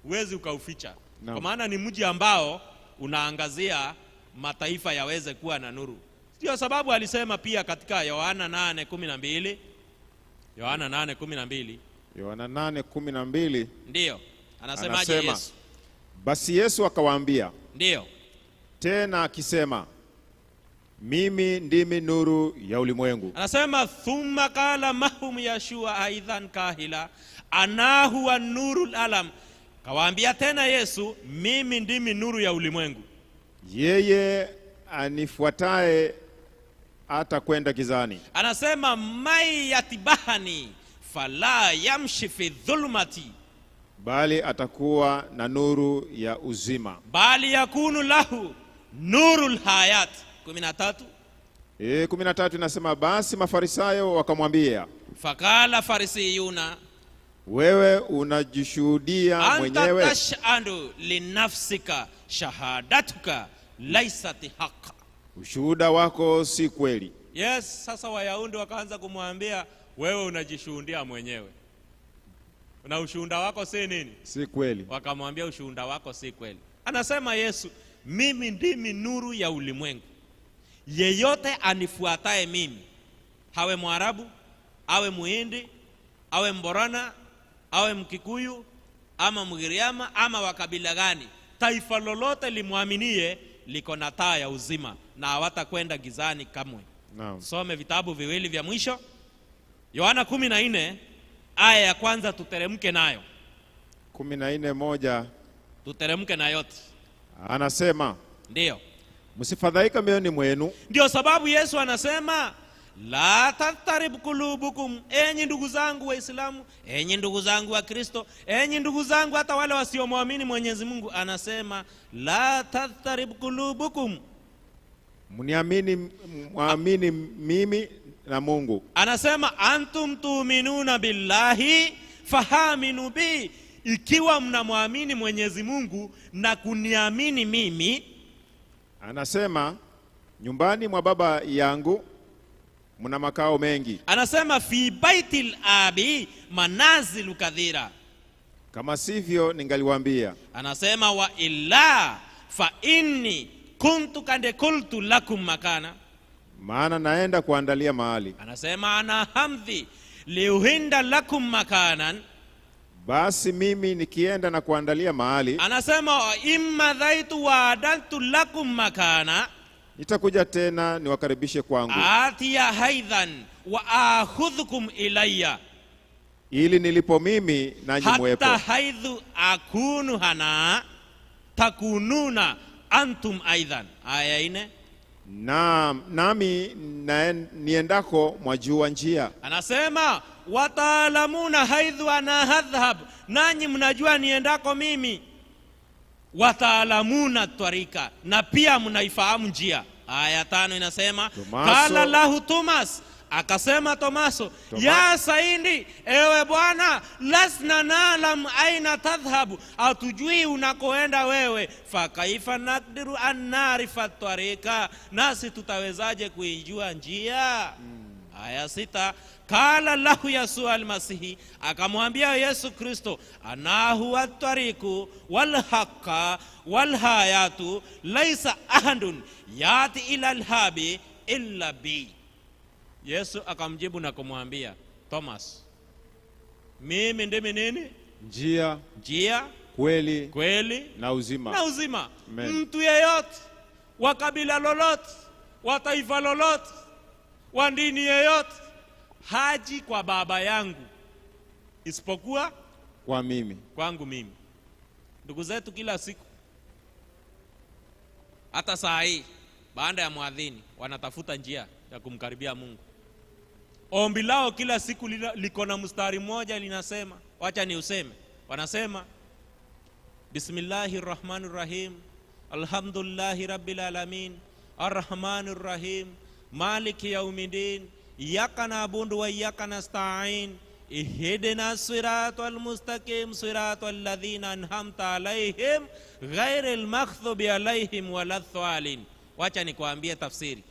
uwezi ukauficha. Kwa maana ni mji ambao unaangazia mataifa yaweze kuwa na nuru. Ndio sababu alisema pia katika Yohana 8:12, Yohana 8:12, Yohana 8:12, ndio anasemaje Yesu? Basi Yesu akawaambia, ndio tena akisema, mimi ndimi nuru ya ulimwengu. Anasema thumma qala mahum Yashua aidhan kahila anahu wa nurul alam. Kawaambia tena Yesu, mimi ndimi nuru ya ulimwengu, yeye anifuataye hata kwenda gizani. Anasema mai yatibahani fala yamshi fi dhulumati, bali atakuwa na nuru ya uzima. Bali yakunu lahu nurul hayat. 13 13 inasema, basi Mafarisayo wakamwambia, fakala farisiyuna, wewe unajishuhudia mwenyewe, anta tashhadu linafsika shahadatuka laisat haqa, ushuhuda wako si kweli. Yes, sasa Wayahudi wakaanza kumwambia, wewe unajishuhudia mwenyewe na ushuhuda wako si nini? Si kweli. Wakamwambia ushuhuda wako si kweli. Anasema Yesu, mimi ndimi nuru ya ulimwengu. yeyote anifuataye mimi, hawe Mwarabu, awe Muhindi, awe Mborana, awe Mkikuyu, ama Mgiriama, ama wakabila gani, taifa lolote limwaminie liko na taa ya uzima na hawatakwenda gizani kamwe. Naam. Some vitabu viwili vya mwisho. Yohana 14 aya ya kwanza tuteremke nayo. 14:1 Tuteremke na yote. anasema, Ndio. msifadhaika mioyoni mwenu. Ndio sababu Yesu anasema la tattarib kulubukum, enyi ndugu zangu Waislamu, enyi ndugu zangu wa Kristo, enyi ndugu zangu hata wale wasiomwamini Mwenyezi Mungu, anasema la tattarib kulubukum, Mwamini mimi na Mungu. Anasema antum tu'minuna billahi fahaminu bi, ikiwa mnamwamini Mwenyezi Mungu na kuniamini mimi. Anasema nyumbani mwa Baba yangu mna makao mengi. Anasema fi baitil abi manazilu kadhira, Kama sivyo ningaliwaambia. Anasema wa illa fa inni kuntu kande kultu lakum makana, maana naenda kuandalia mahali. Anasema ana hamdhi liuhinda lakum makanan, Basi mimi nikienda na kuandalia mahali, Anasema imma dhaitu wa adaltu lakum makana, nitakuja tena niwakaribishe kwangu, atiya haidhan wa akhudhukum ilayya, ili nilipo mimi nanyi muwepo. hatta haidhu akunu hana takununa antum aidan. Aya 4. Nami niendako mwajua njia. Anasema wataalamuna haidhu ana hadhhab, nanyi mnajua niendako mimi. Wataalamuna twarika, na pia mnaifahamu njia. Aya 5 inasema kala lahu Thomas, akasema Tomaso, ya Saidi, ewe Bwana, lasna nalam aina tadhhabu, atujui unakoenda wewe, fa kaifa nakdiru an narifa twarika, nasi tutawezaje kuijua njia? Aya 6, kala lahu Yesu almasihi, akamwambia Yesu Kristo, anahu at-tariku wal haqqa wal hayatu, laisa ahadun yati ila alhabi illa bi. Yesu akamjibu na kumwambia Thomas, mimi ndimi nini? Njia, kweli na uzima. Amen. Mtu yeyote wa kabila lolote, wa taifa lolote, wa dini yeyote haji kwa Baba yangu isipokuwa kwa mimi, kwangu mimi. Ndugu zetu kila siku, hata saa hii baada ya muadhini, wanatafuta njia ya kumkaribia Mungu. Ombi lao kila siku liko na mstari mmoja, linasema, wacha ni useme, wanasema Bismillahirrahmanirrahim, alhamdulillahi rabbil alamin, arrahmanirrahim, maliki yaumiddin, iyyaka na'budu wa iyyaka nasta'in, ihdina siratal mustaqim, siratal ladzina an'amta alaihim ghairil maghdubi alaihim waladdallin. Wacha nikwambie tafsiri.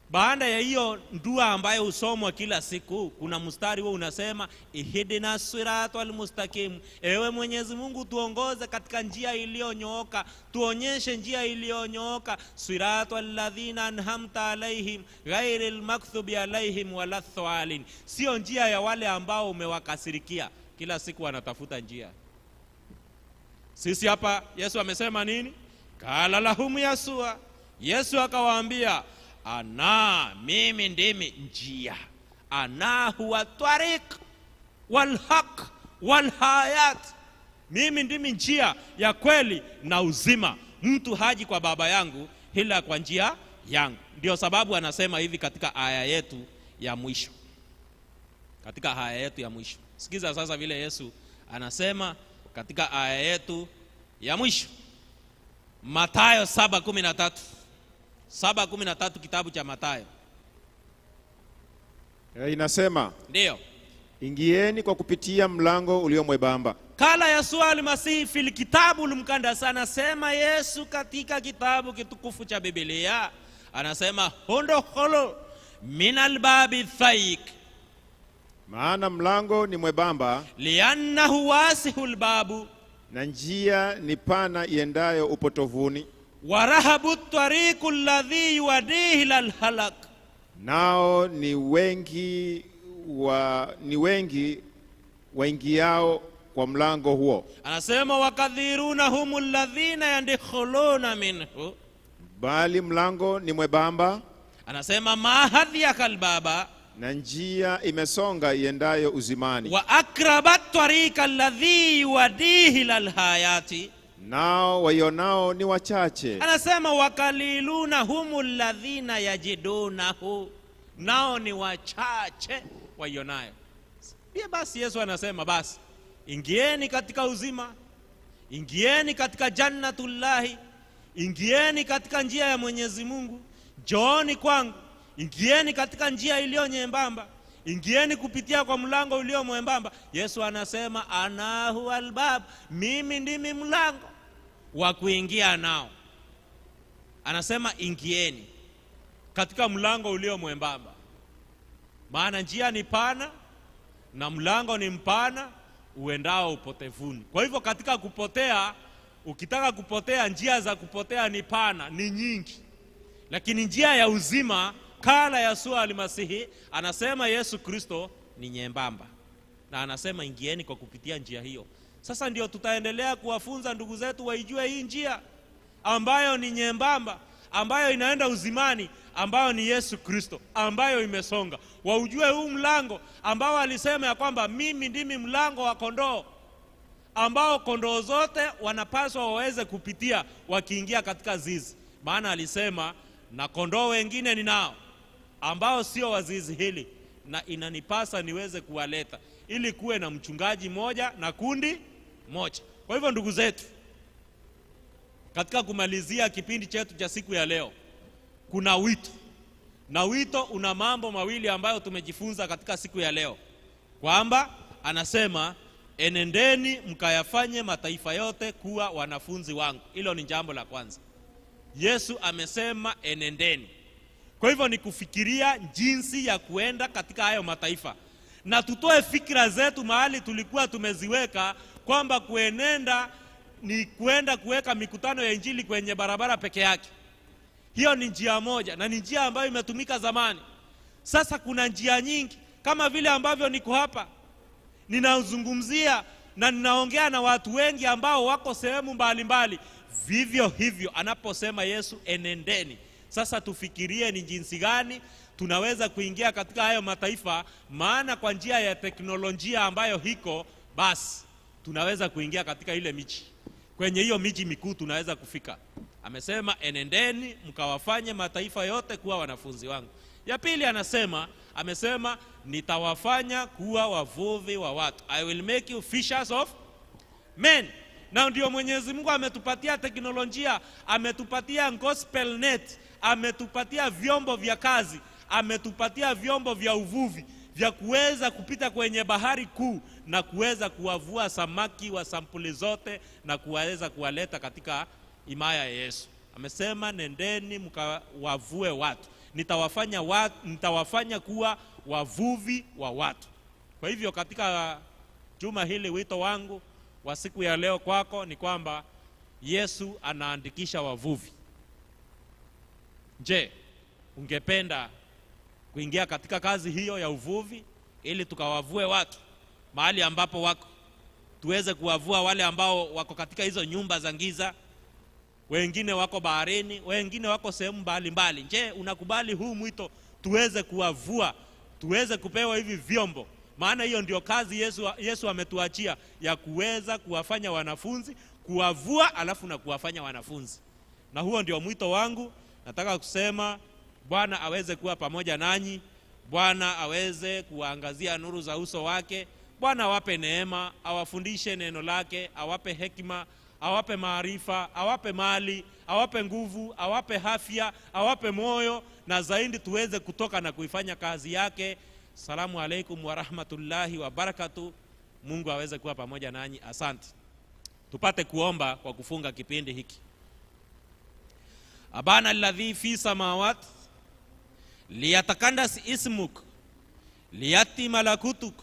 Baada ya hiyo dua ambayo usomwa kila siku, kuna mstari huo unasema ihdina siratal mustaqim, ewe Mwenyezi Mungu tuongoze katika njia iliyonyooka, tuonyeshe njia iliyonyooka, siratal ladhina an'amta alaihim ghairil maghdubi alaihim waladdallin, sio njia ya wale ambao umewakasirikia. Kila siku wanatafuta njia. Sisi hapa Yesu amesema nini? Kala lahum Yasua, Yesu akawaambia, ana mimi ndimi njia, ana huwa tariq wal haq wal hayat, mimi ndimi njia ya kweli na uzima, mtu haji kwa Baba yangu ila kwa njia yangu. Ndio sababu anasema hivi katika aya yetu ya mwisho, katika aya yetu ya mwisho. Sikiza sasa vile Yesu anasema katika aya yetu ya mwisho, Mathayo 7:13. 7:13 kitabu cha Mathayo. Inasema, ndio, ingieni kwa kupitia mlango ulio mwembamba. Kala Yesu al-Masih fil kitabu al-Muqaddas, anasema Yesu katika kitabu kitukufu cha Biblia, anasema hondokholo minal babi thaik, maana mlango ni mwembamba, liannahu wasihul babu, na njia ni pana iendayo upotovuni, warahabu tariqu alladhi yuadihi ila alhalak, nao ni wengi waingiao kwa mlango huo. Anasema wakadhiruna humul ladhina yadkhuluna minhu, bali mlango ni mwembamba. Anasema ma hadhiyaka albaba, na njia imesonga iendayo uzimani. wa akrabat tariqa alladhi yuadihi ila alhayati, nao waionao ni wachache. Anasema wakaliluna humul ladhina yajidunahu, nao ni wachache waionayo. Pia basi Yesu anasema basi ingieni katika uzima, ingieni katika jannatullahi, ingieni katika njia ya Mwenyezi Mungu, njooni kwangu, ingieni katika njia iliyo nyembamba, ingieni kupitia kwa mlango ulio mwembamba. Yesu anasema anahu albab, mimi ndimi mlango wa kuingia nao. Anasema ingieni katika mlango ulio mwembamba, maana njia ni pana na mlango ni mpana uendao upotevuni. Kwa hivyo katika kupotea, ukitaka kupotea, njia za kupotea ni pana, ni nyingi, lakini njia ya uzima kala Yesua almasihi, anasema Yesu Kristo, ni nyembamba, na anasema ingieni kwa kupitia njia hiyo. Sasa ndio tutaendelea kuwafunza ndugu zetu waijue hii njia ambayo ni nyembamba, ambayo inaenda uzimani, ambayo ni Yesu Kristo, ambayo imesonga. Waujue huu mlango ambao alisema ya kwamba mimi ndimi mlango wa kondoo, ambao kondoo zote wanapaswa waweze kupitia wakiingia katika zizi. Maana alisema na kondoo wengine ninao ambao sio wa zizi hili, na inanipasa niweze kuwaleta ili kuwe na mchungaji moja na kundi moja. Kwa hivyo ndugu zetu, katika kumalizia kipindi chetu cha siku ya leo, kuna wito, na wito una mambo mawili ambayo tumejifunza katika siku ya leo, kwamba anasema enendeni mkayafanye mataifa yote kuwa wanafunzi wangu. Hilo ni jambo la kwanza. Yesu amesema enendeni. Kwa hivyo ni kufikiria jinsi ya kuenda katika hayo mataifa, na tutoe fikra zetu mahali tulikuwa tumeziweka kwamba kuenenda ni kuenda kuweka mikutano ya injili kwenye barabara peke yake. Hiyo ni njia moja, na ni njia ambayo imetumika zamani. Sasa kuna njia nyingi, kama vile ambavyo niko hapa ninazungumzia na ninaongea na watu wengi ambao wako sehemu mbalimbali. Vivyo hivyo anaposema Yesu enendeni, sasa tufikirie ni jinsi gani tunaweza kuingia katika hayo mataifa, maana kwa njia ya teknolojia ambayo hiko, basi tunaweza kuingia katika ile miji. Kwenye hiyo miji mikuu tunaweza kufika. Amesema enendeni mkawafanye mataifa yote kuwa wanafunzi wangu. Ya pili amesema nitawafanya kuwa wavuvi wa watu. I will make you fishers of men. Na ndio Mwenyezi Mungu ametupatia teknolojia, ametupatia gospel net, ametupatia vyombo vya kazi, ametupatia vyombo vya uvuvi vya kuweza kupita kwenye bahari kuu na kuweza kuwavua samaki wa sampuli zote na kuweza kuwaleta katika himaya ya Yesu. Amesema nendeni mkawavue watu, nitawafanya kuwa wavuvi wa watu. Kwa hivyo katika juma hili wito wangu wa siku ya leo kwako ni kwamba Yesu anaandikisha wavuvi. Je, ungependa kuingia katika kazi hiyo ya uvuvi ili tukawavue watu mahali ambapo wako? Tuweze kuwavua wale ambao wako katika hizo nyumba za giza, wengine wako baharini, wengine wako sehemu mbalimbali. Je, unakubali huu mwito tuweze kuwavua, tuweze kupewa hivi vyombo? Maana hiyo ndio kazi Yesu ametuachia, ya kuweza kuwafanya wanafunzi, kuwavua alafu na kuwafanya wanafunzi. Na huo ndio mwito wangu. Nataka kusema Bwana aweze kuwa pamoja nanyi, Bwana aweze kuangazia nuru za uso wake, Bwana awape neema, awafundishe neno lake, awape hekima, awape maarifa, awape mali, awape nguvu, awape afya, awape moyo, na zaidi tuweze kutoka na kuifanya kazi yake. Salamu alaikum wa rahmatullahi wa barakatuh. Mungu aweze kuwa pamoja nanyi. Asante. Tupate kuomba kwa kufunga kipindi hiki. Abana alladhi fi samawat, liyatakandas ismuk, liyati malakutuk,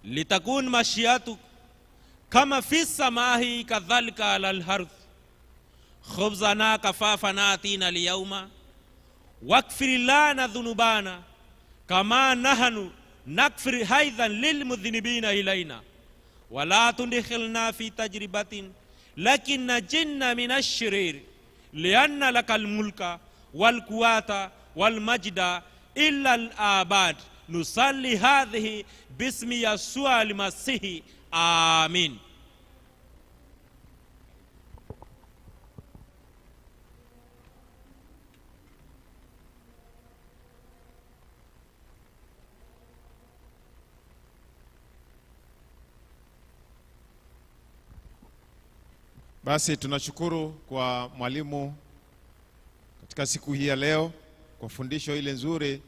litakun mashiatuk, kama fi samahi kadhalika ala al-ardh. khubzana kafafana atina liyawma waghfir lana dhunubana kama nahnu nakfir haidhan lilmudhinibina ilaina wala tudkhilna fi tajribatin lakin najinna minash shirir lianna lakal mulka wal quwata wal majda illa al abad nusalli hadhihi bismi yasua al masih amin. Basi tunashukuru kwa mwalimu katika siku hii ya leo kwa fundisho ile nzuri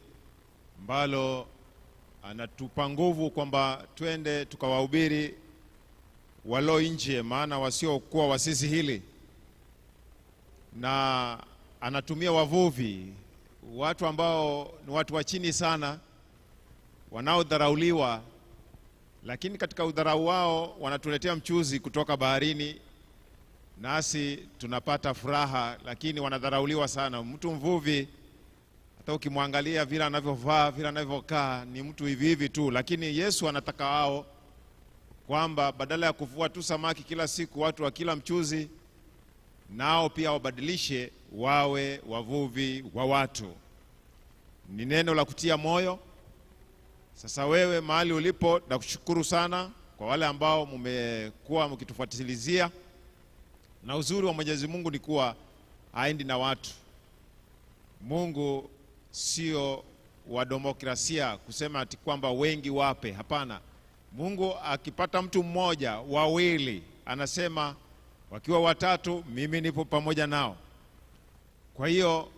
ambalo anatupa nguvu kwamba twende tukawahubiri walio nje, maana wasiokuwa wasisi hili, na anatumia wavuvi, watu ambao ni watu wa chini sana, wanaodharauliwa, lakini katika udharau wao wanatuletea mchuzi kutoka baharini, nasi tunapata furaha, lakini wanadharauliwa sana. Mtu mvuvi hata ukimwangalia vile anavyovaa, vile anavyokaa, ni mtu hivi hivi tu, lakini Yesu anataka wao kwamba badala ya kuvua tu samaki kila siku, watu wa kila mchuzi, nao pia wabadilishe wawe wavuvi wa watu. Ni neno la kutia moyo. Sasa wewe mahali ulipo, nakushukuru sana kwa wale ambao mmekuwa mkitufuatilizia. Na uzuri wa Mwenyezi Mungu ni kuwa haendi na watu. Mungu sio wa demokrasia kusema ati kwamba wengi wape, hapana. Mungu akipata mtu mmoja, wawili, anasema wakiwa watatu mimi nipo pamoja nao. Kwa hiyo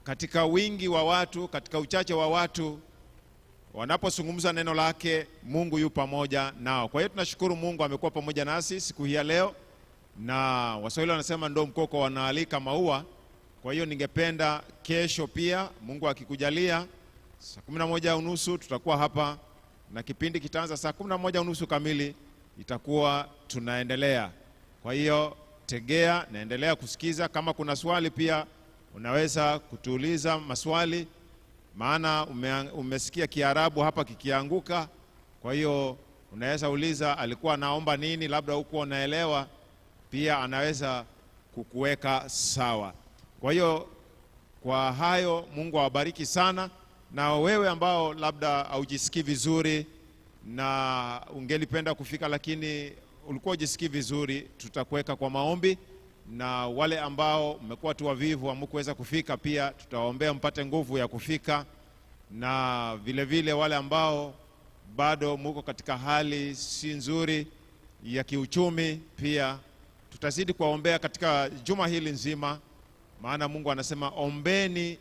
katika wingi wa watu, katika uchache wa watu, wanapozungumza neno lake, Mungu yu pamoja nao. Kwa hiyo tunashukuru Mungu amekuwa pamoja nasi siku hii ya leo, na Waswahili wanasema ndo mkoko wanaalika maua. Kwa hiyo ningependa kesho pia, Mungu akikujalia, saa 11:30 tutakuwa hapa, na kipindi kitaanza saa 11:30 kamili, itakuwa tunaendelea. Kwa hiyo tegea, naendelea kusikiza. Kama kuna swali pia unaweza kutuuliza maswali, maana umesikia Kiarabu hapa kikianguka. Kwa hiyo unaweza uliza alikuwa anaomba nini, labda huko unaelewa, pia anaweza kukuweka sawa. Kwa hiyo kwa hayo, Mungu awabariki sana. Na wewe ambao labda haujisikii vizuri na ungelipenda kufika lakini ulikuwa hujisikii vizuri, tutakuweka kwa maombi. Na wale ambao mmekuwa tu wavivu hamkuweza kufika, pia tutawaombea mpate nguvu ya kufika. Na vile vile wale ambao bado mko katika hali si nzuri ya kiuchumi, pia tutazidi kuwaombea katika juma hili nzima, maana Mungu anasema ombeni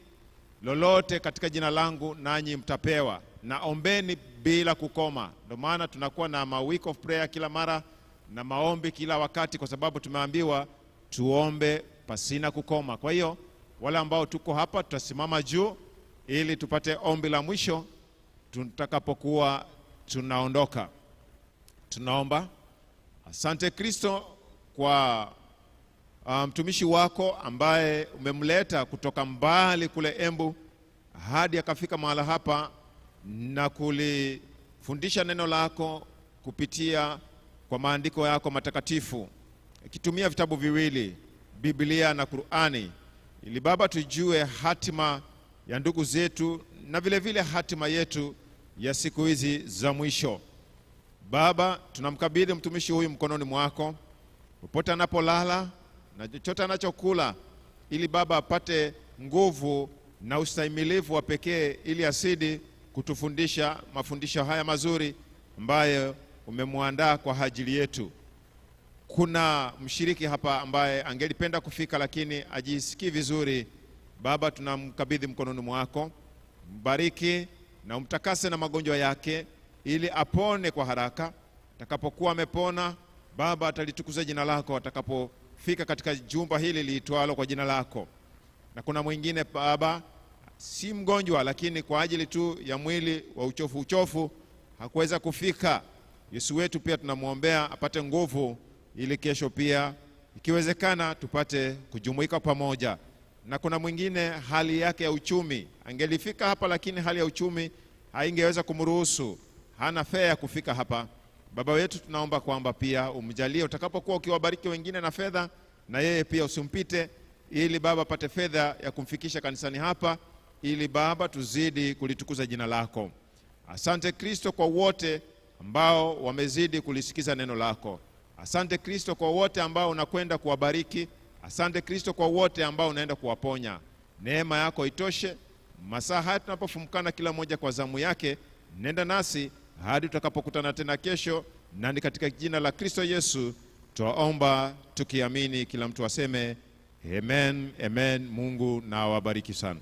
lolote katika jina langu nanyi mtapewa, na ombeni bila kukoma. Ndio maana tunakuwa na week of prayer kila mara na maombi kila wakati, kwa sababu tumeambiwa tuombe pasina kukoma. Kwa hiyo wale ambao tuko hapa tutasimama juu ili tupate ombi la mwisho tutakapokuwa tunaondoka. Tunaomba. Asante Kristo kwa mtumishi wako ambaye umemleta kutoka mbali kule Embu hadi akafika mahala hapa na kulifundisha neno lako kupitia kwa maandiko yako matakatifu, ikitumia vitabu viwili, Biblia na Qur'ani, ili Baba tujue hatima ya ndugu zetu na vile vile hatima yetu ya siku hizi za mwisho. Baba, tunamkabidhi mtumishi huyu mkononi mwako, popote anapolala na chochote anachokula, ili Baba apate nguvu na ustahimilivu wa pekee, ili asidi kutufundisha mafundisho haya mazuri ambayo umemwandaa kwa ajili yetu. Kuna mshiriki hapa ambaye angelipenda kufika lakini ajisikii vizuri, Baba tunamkabidhi mkononi mwako. Mbariki na umtakase na magonjwa yake, ili apone kwa haraka. Atakapokuwa amepona, Baba atalitukuza jina lako atakapofika katika jumba hili liitwalo kwa jina lako. Na kuna mwingine Baba si mgonjwa, lakini kwa ajili tu ya mwili wa uchofu hakuweza kufika. Yesu wetu pia tunamuombea apate nguvu, ili kesho pia ikiwezekana tupate kujumuika pamoja. Na kuna mwingine hali yake ya uchumi, angelifika hapa lakini hali ya uchumi haingeweza kumruhusu, hana fedha ya kufika hapa. Baba wetu, tunaomba kwamba pia umjalie utakapokuwa ukiwabariki wengine na fedha, na yeye pia usimpite, ili Baba apate fedha ya kumfikisha kanisani hapa, ili Baba tuzidi kulitukuza jina lako. Asante Kristo kwa wote ambao wamezidi kulisikiza neno lako. Asante Kristo kwa wote ambao unakwenda kuwabariki. Asante Kristo kwa wote ambao unaenda kuwaponya. Neema yako itoshe. Masaa haya tunapofumkana kila mmoja kwa zamu yake, nenda nasi hadi tutakapokutana tena kesho, na ni katika jina la Kristo Yesu twaomba tukiamini. Kila mtu aseme amen, amen. Mungu na awabariki sana.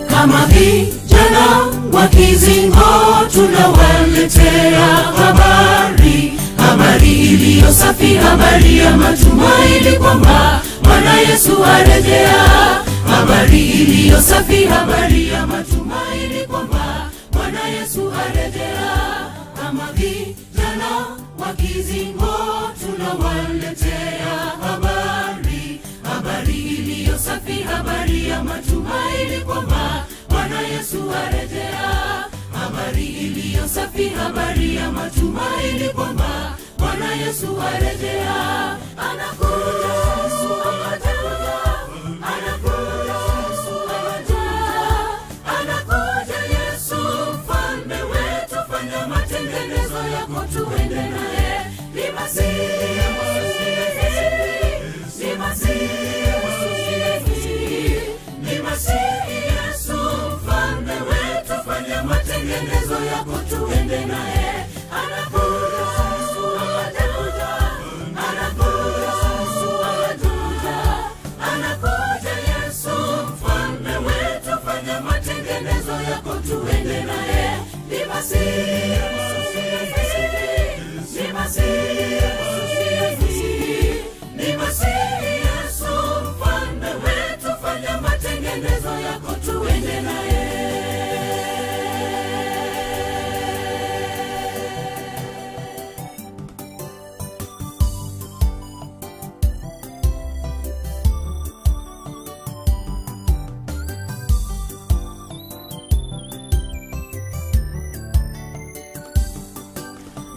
Kama vijana wa Kizingo tunawaletea habari iliyo safi, habari ya matumaini kwamba Bwana Yesu arejea. Habari iliyo safi, habari ya matumaini kwamba Bwana Yesu arejea. Kama vijana wa Kizingo tunawaletea habari iliyo safi, habari ya matumaini kwamba Bwana Yesu arejea. Habari iliyo safi, habari ya matumaini kwamba Bwana Yesu arejea. Anakuja Yesu, anakuja Yesu mfalme wetu, fanya matengenezo yako tuende naye. Ni Masihi, ni Masihi Yesu mfalme wetu, fanya matengenezo yako tuende naye. Anakuja Yesu, anakuja Yesu mfalme wetu, fanya matengenezo yako tuende naye. Ni Masihi, ni Masihi Yesu mfalme wetu, fanya matengenezo yako tuende naye.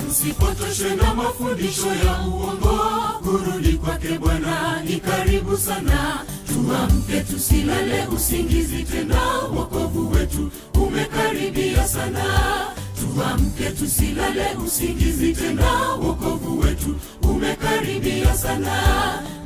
Msipotoshwe na mafundisho ya uongo, kurudi kwake Bwana ni karibu sana. Tuamke tusilale usingizi tena, wokovu wetu umekaribia sana. Tuamke tusilale usingizi tena, wokovu wetu umekaribia sana.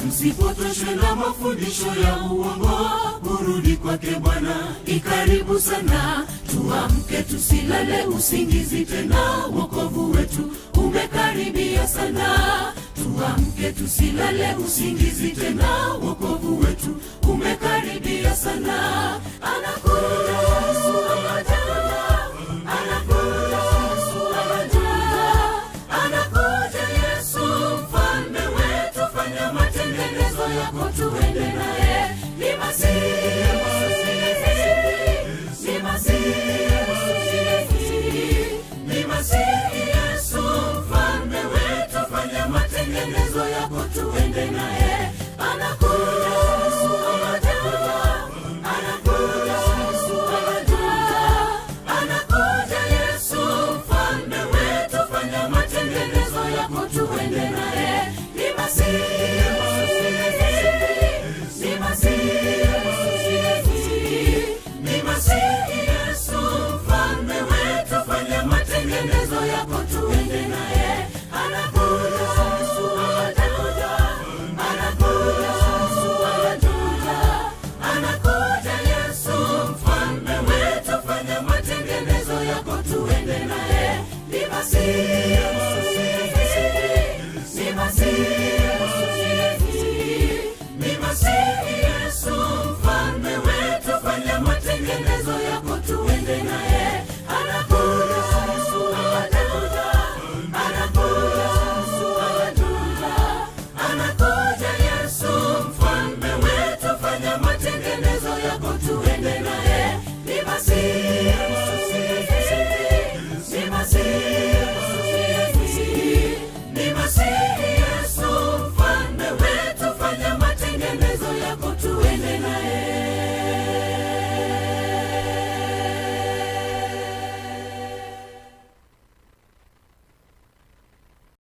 Msipotoshwe na mafundisho ya uongo, kurudi kwake Bwana ni karibu sana. Tuamke tusilale usingizi tena, wokovu wetu umekaribia sana. Tuamke tusilale usingizi tena, wokovu wetu umekaribia sana. Anakuja Yesu, anakuja Yesu mfalme wetu, fanya matengenezo yako tuende naye. Ni Masihi, ni Masihi Yesu mfalme wetu, fanya matengenezo yako tuende naye. Anakuja Yesu, anakuja Yesu, tuanze naye.